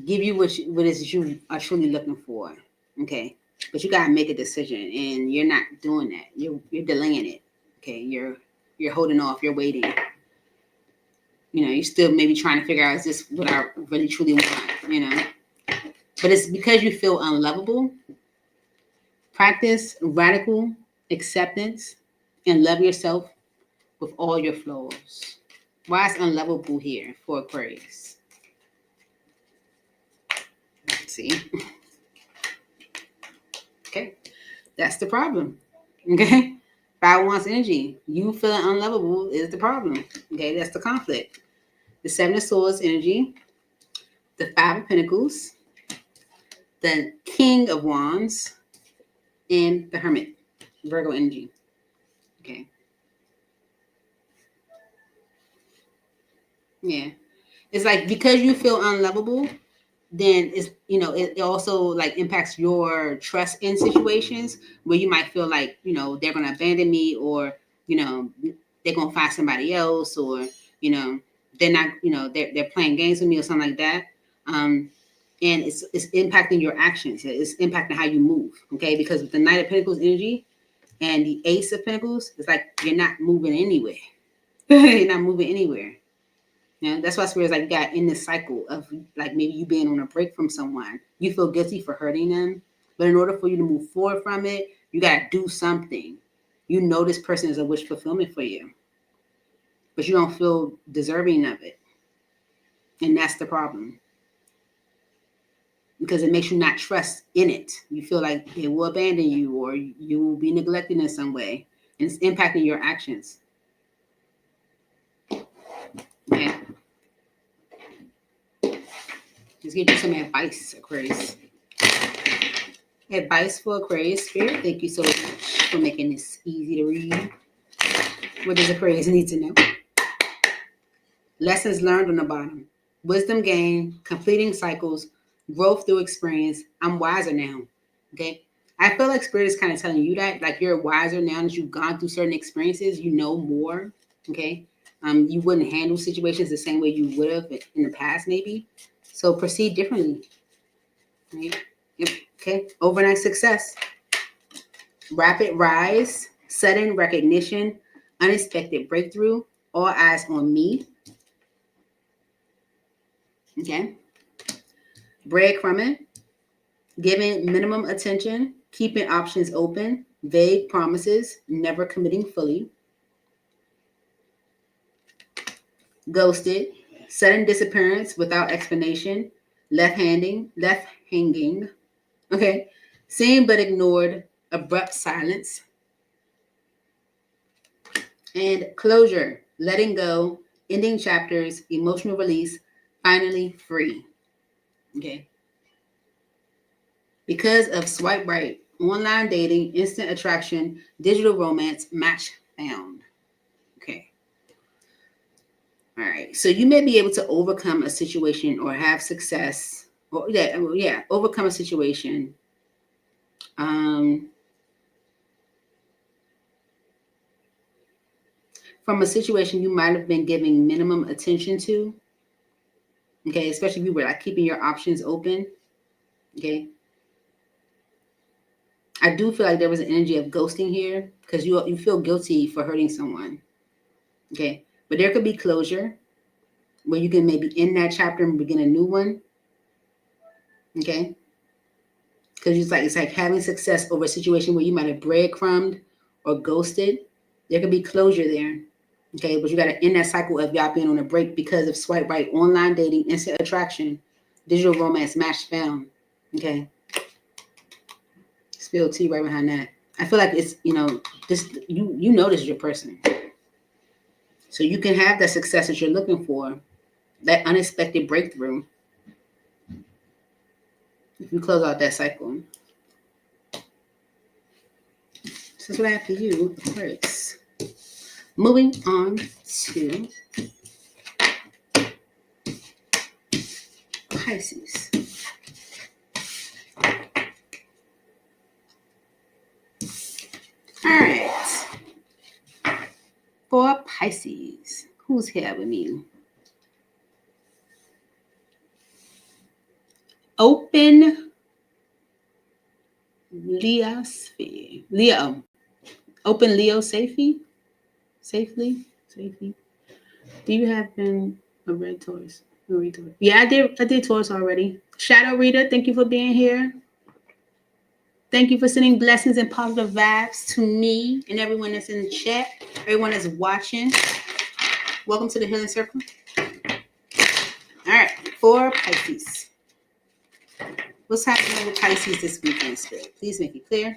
give you what it is you are truly looking for. Okay. But you gotta make a decision, and you're not doing that. You're delaying it. Okay. You're holding off. You're waiting. You know, you're still maybe trying to figure out, is this what I really truly want? You know. But it's because you feel unlovable. Practice radical acceptance and love yourself with all your flaws. Why is unlovable here for Aquarius? See? Okay. That's the problem. Okay. 5 wants energy. You feeling unlovable is the problem. Okay. That's the conflict. The 7 of Swords energy. The 5 of Pentacles. The King of Wands. And the Hermit. Virgo energy. Okay. Yeah. It's like, because you feel unlovable, then it's, you know, it also like impacts your trust in situations where you might feel like, you know, they're going to abandon me, or, you know, they're going to find somebody else, or, you know, they're not, you know, they're playing games with me or something like that. And it's impacting your actions. It's impacting how you move. Okay. Because with the Knight of Pentacles energy and the Ace of Pentacles, it's like, you're not moving anywhere. You're not moving anywhere. Yeah, that's why Spirit's like, you got in this cycle of like maybe you being on a break from someone. You feel guilty for hurting them. But in order for you to move forward from it, you got to do something. You know this person is a wish fulfillment for you. But you don't feel deserving of it. And that's the problem. Because it makes you not trust in it. You feel like it will abandon you, or you will be neglected in some way. And it's impacting your actions. Okay. Let's get you some advice, Aquarius. Advice for Aquarius Spirit. Thank you so much for making this easy to read. What does Aquarius need to know? Lessons learned on the bottom. Wisdom gained, completing cycles, growth through experience. I'm wiser now. Okay. I feel like Spirit is kind of telling you that, like, you're wiser now that you've gone through certain experiences. You know more. Okay. You wouldn't handle situations the same way you would have in the past, maybe. So proceed differently. Right? Yep. Okay. Overnight success. Rapid rise, sudden recognition, unexpected breakthrough, all eyes on me. Okay. Breadcrumbing, giving minimum attention, keeping options open, vague promises, never committing fully. Ghosted, sudden disappearance without explanation, left hanging. Okay. Seen but ignored, abrupt silence. And closure, letting go, ending chapters, emotional release, finally free. Okay. Because of swipe right, online dating, instant attraction, digital romance, match found. Okay. All right. So you may be able to overcome a situation or have success, or overcome a situation. From a situation you might have been giving minimum attention to. Okay, especially if you were like keeping your options open. Okay. I do feel like there was an energy of ghosting here because you feel guilty for hurting someone. Okay. But there could be closure where you can maybe end that chapter and begin a new one. Okay. Because it's like having success over a situation where you might have breadcrumbed or ghosted. There could be closure there. Okay. But you got to end that cycle of y'all being on a break because of swipe right, online dating, instant attraction, digital romance, match found. Okay. Spill tea right behind that. I feel like it's, this, you know this is your person. So you can have that success that you're looking for, that unexpected breakthrough, if you close out that cycle. This is what I have for you, Aquarius. Moving on to Pisces. All right. For Pisces, who's here with me? Open Leo. Open Leo safely. Do you have been a red Taurus? Yeah, I did Taurus already. Shadow Reader, thank you for being here. Thank you for sending blessings and positive vibes to me and everyone that's in the chat, everyone that's watching. Welcome to the Healing Circle. All right, for Pisces. What's happening with Pisces this weekend, Spirit? Please make it clear.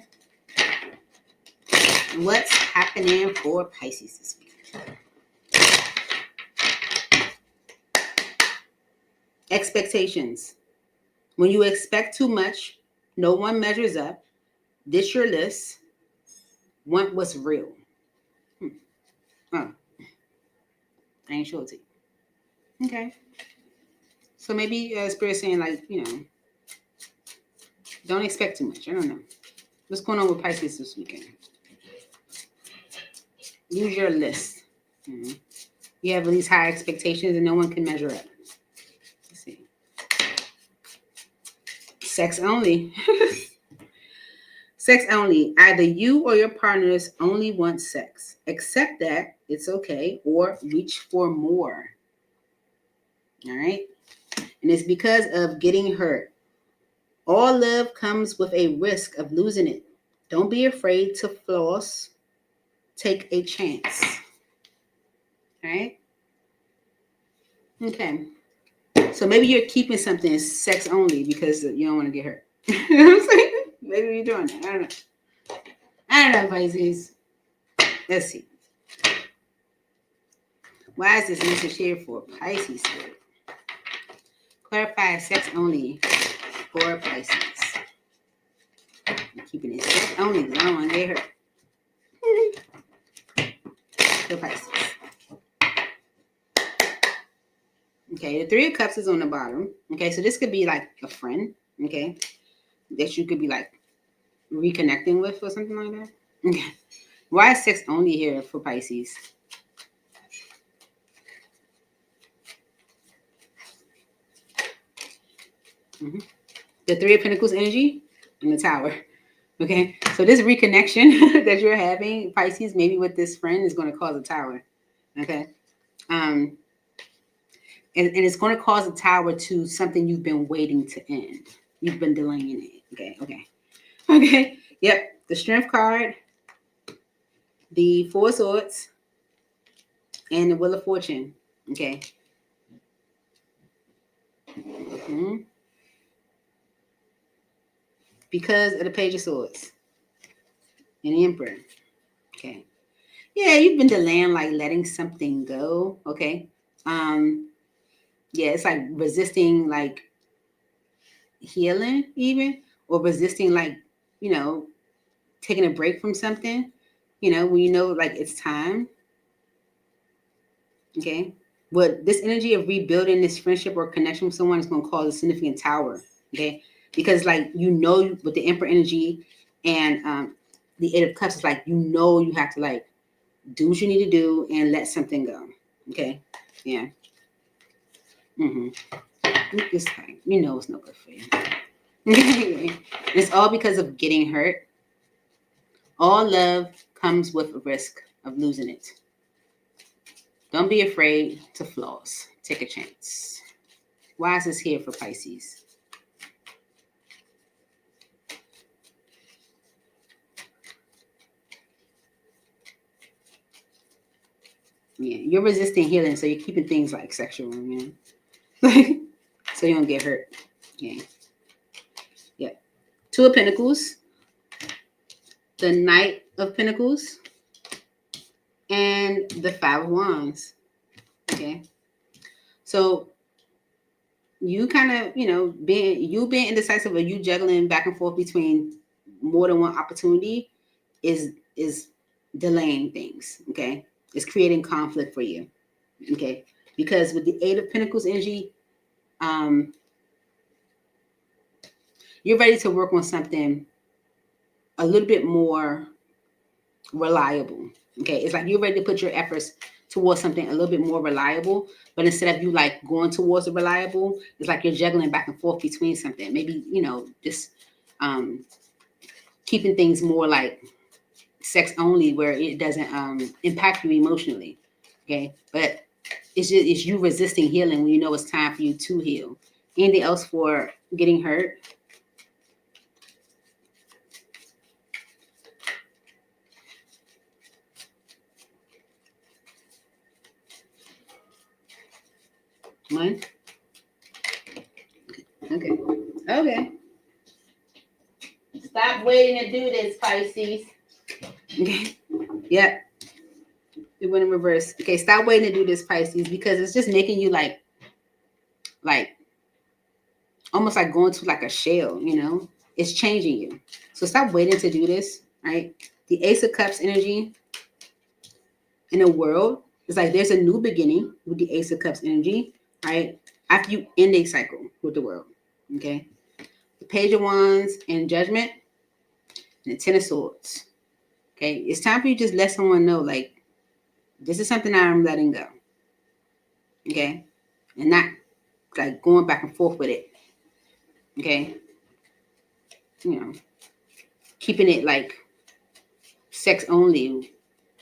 What's happening for Pisces this weekend? Expectations. When you expect too much, no one measures up. Ditch your list. Want what's real. Oh, I ain't sure to you. Okay. So maybe Spirit's saying, like, don't expect too much. I don't know. What's going on with Pisces this weekend? Use your list. Mm-hmm. You have these high expectations and no one can measure up. Let's see. Sex only. Sex only. Either you or your partners only want sex. Accept that. It's okay. Or reach for more. All right. And it's because of getting hurt. All love comes with a risk of losing it. Don't be afraid to floss. Take a chance. All right. Okay. So maybe you're keeping something sex only because you don't want to get hurt. You know what I'm saying? Maybe you're doing that. I don't know, Pisces. Let's see. Why is this message here for Pisces? Clarify sex only for Pisces. I'm keeping it sex only because I don't want to get hurt. For Pisces. Okay, the Three of Cups is on the bottom. Okay, so this could be like a friend, okay, that you could be like reconnecting with or something like that. Okay. Why is sex only here for Pisces? Mm-hmm. The Three of Pentacles energy and the Tower. Okay, so this reconnection that you're having, Pisces, maybe with this friend, is going to cause a Tower. Okay. And it's going to cause a Tower to something you've been waiting to end. You've been delaying it. Okay. Yep. The Strength card, the Four of Swords, and the Wheel of Fortune. Okay. Mm-hmm. Because of the Page of Swords and the Emperor. Okay. Yeah, you've been delaying, like letting something go. Okay. Yeah, it's like resisting, like healing, even, or resisting, like, taking a break from something. When like it's time. Okay. But this energy of rebuilding this friendship or connection with someone is going to cause a significant Tower. Okay. Because, like, with the Emperor energy and the Eight of Cups, it's like, you have to, like, do what you need to do and let something go. Okay. Yeah. Mm-hmm. This time, it's no good for you. It's all because of getting hurt. All love comes with a risk of losing it. Don't be afraid to floss. Take a chance. Why is this here for Pisces? Yeah, you're resisting healing, so you're keeping things like sexual, so you don't get hurt. Yeah. Two of Pentacles, the Knight of Pentacles, and the Five of Wands. Okay. So you kind of, being indecisive, or you juggling back and forth between more than one opportunity is is delaying things. Okay, it's creating conflict for you. Okay, because with the Eight of Pentacles energy, you're ready to work on something a little bit more reliable. Okay, it's like you're ready to put your efforts towards something a little bit more reliable, but instead of you like going towards the reliable, it's like you're juggling back and forth between something. Maybe, just keeping things more like sex only, where it doesn't impact you emotionally. Okay, but it's you resisting healing when you know it's time for you to heal. Anything else for getting hurt? One. Okay. Okay. Stop waiting to do this, Pisces. Okay. Yeah. It went in reverse. Okay, stop waiting to do this, Pisces, because it's just making you like almost like going to like a shell, It's changing you. So stop waiting to do this, right? The Ace of Cups energy in the world is like there's a new beginning with the Ace of Cups energy, right? After you end a cycle with the world, okay? The Page of Wands and Judgment and the Ten of Swords, okay? It's time for you to just let someone know, like, this is something I'm letting go, okay? And not like going back and forth with it, okay? Keeping it like sex only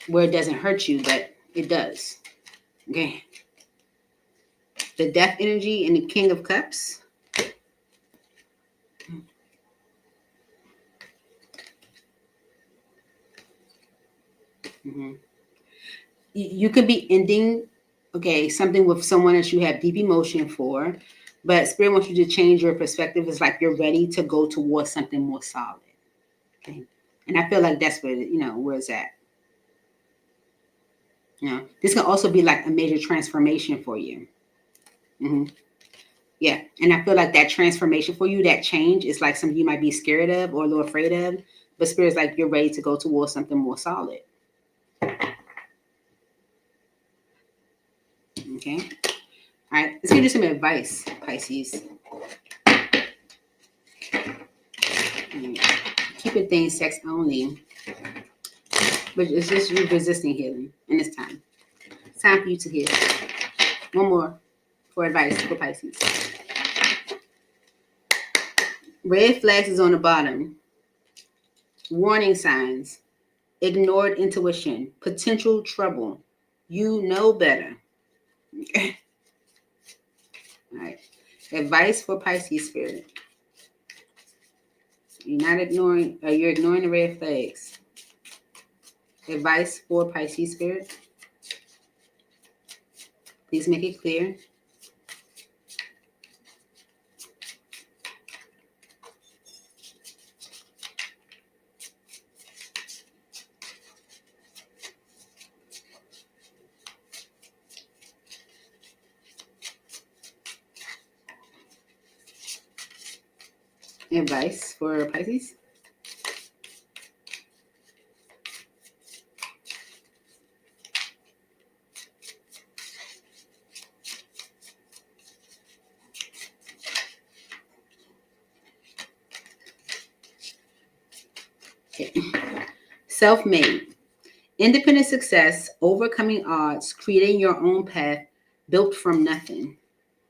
where it doesn't hurt you, but it does, okay? The Death energy and the King of Cups. Mm-hmm. You could be ending, okay, something with someone that you have deep emotion for, but Spirit wants you to change your perspective. It's like you're ready to go towards something more solid. Okay, and I feel like that's where where it's at. This can also be like a major transformation for you. Mm-hmm. Yeah, and I feel like that transformation for you, that change, is like something you might be scared of or a little afraid of, but Spirit's like you're ready to go towards something more solid. Okay. All right, let's give you some advice, Pisces. Keeping things sex only, but it's just you resisting healing, and it's time. It's time for you to heal. One more for advice for Pisces. Red flags is on the bottom. Warning signs. Ignored intuition. Potential trouble. You know better. Okay. All right. Advice for Pisces Spirit. You're ignoring the red flags. Advice for Pisces Spirit. Please make it clear. Advice for Pisces. Okay. Self-made. Independent success, overcoming odds, creating your own path, built from nothing.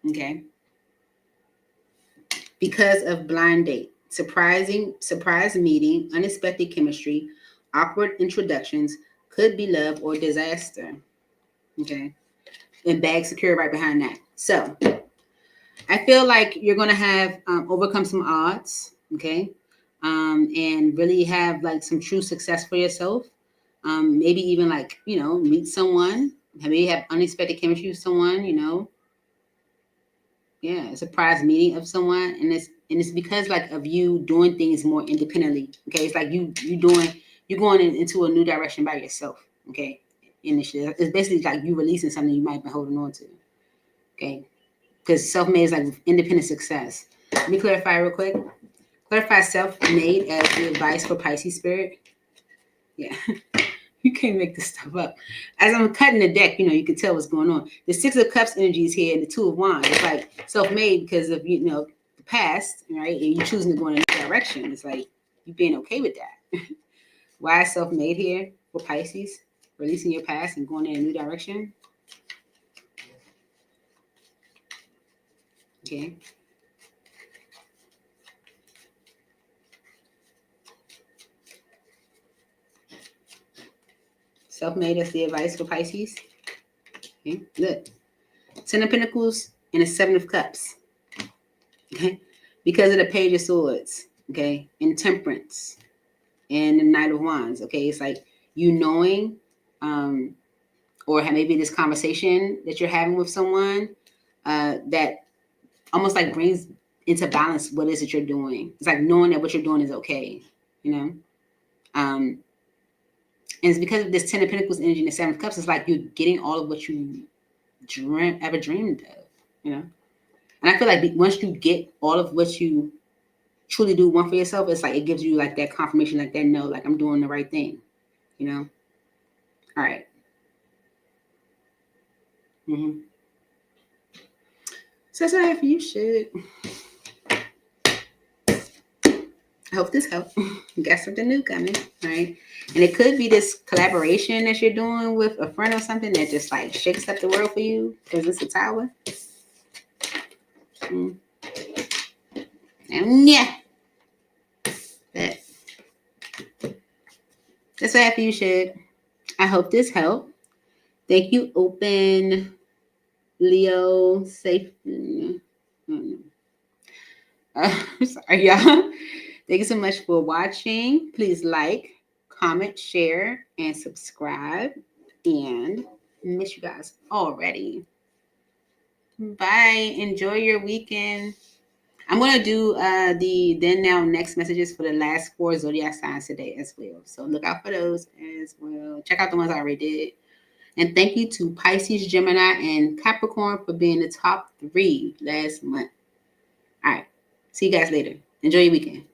Okay. Because of blind date, surprise meeting, unexpected chemistry, awkward introductions, could be love or disaster. Okay. And bag secure right behind that. So I feel like you're going to have overcome some odds. Okay. And really have like some true success for yourself. Maybe even like, meet someone, maybe have unexpected chemistry with someone, a surprise meeting of someone, and it's because like of you doing things more independently. Okay, it's like you're going into a new direction by yourself. Okay, initially it's basically like you releasing something you might have been holding on to. Okay, because self-made is like independent success. Let me clarify real quick. Clarify self-made as the advice for Pisces Spirit. Yeah. You can't make this stuff up. As I'm cutting the deck, you can tell what's going on. The Six of Cups energy is here and the Two of Wands. It's like self-made because of, the past, right? And you choosing to go in a new direction. It's like you being okay with that. Why is self-made here for Pisces? Releasing your past and going in a new direction. Okay. Self-made is the advice for Pisces. Okay, good. Ten of Pentacles and the Seven of Cups. Okay, because of the Page of Swords. Okay, and Temperance and the Knight of Wands. Okay, it's like you knowing, or maybe this conversation that you're having with someone that almost like brings into balance what is it you're doing. It's like knowing that what you're doing is okay. And it's because of this Ten of Pentacles energy and the Seven of Cups. It's like you're getting all of what you ever dreamed of. And I feel like once you get all of what you truly do want for yourself, it's like it gives you like that confirmation, like that like I'm doing the right thing. All right. So that's what I have for you, shit. I hope this helped. You got something new coming, right? And it could be this collaboration that you're doing with a friend or something that just like shakes up the world for you because it's a tower. And yeah. That's what I have for you, shit. I hope this helped. Thank you, Open Leo Safe. Sorry, y'all. Thank you so much for watching. Please like, comment, share, and subscribe. And miss you guys already. Bye. Enjoy your weekend. I'm going to do the then, now, next messages for the last 4 zodiac signs today as well. So look out for those as well. Check out the ones I already did. And thank you to Pisces, Gemini, and Capricorn for being the top 3 last month. All right. See you guys later. Enjoy your weekend.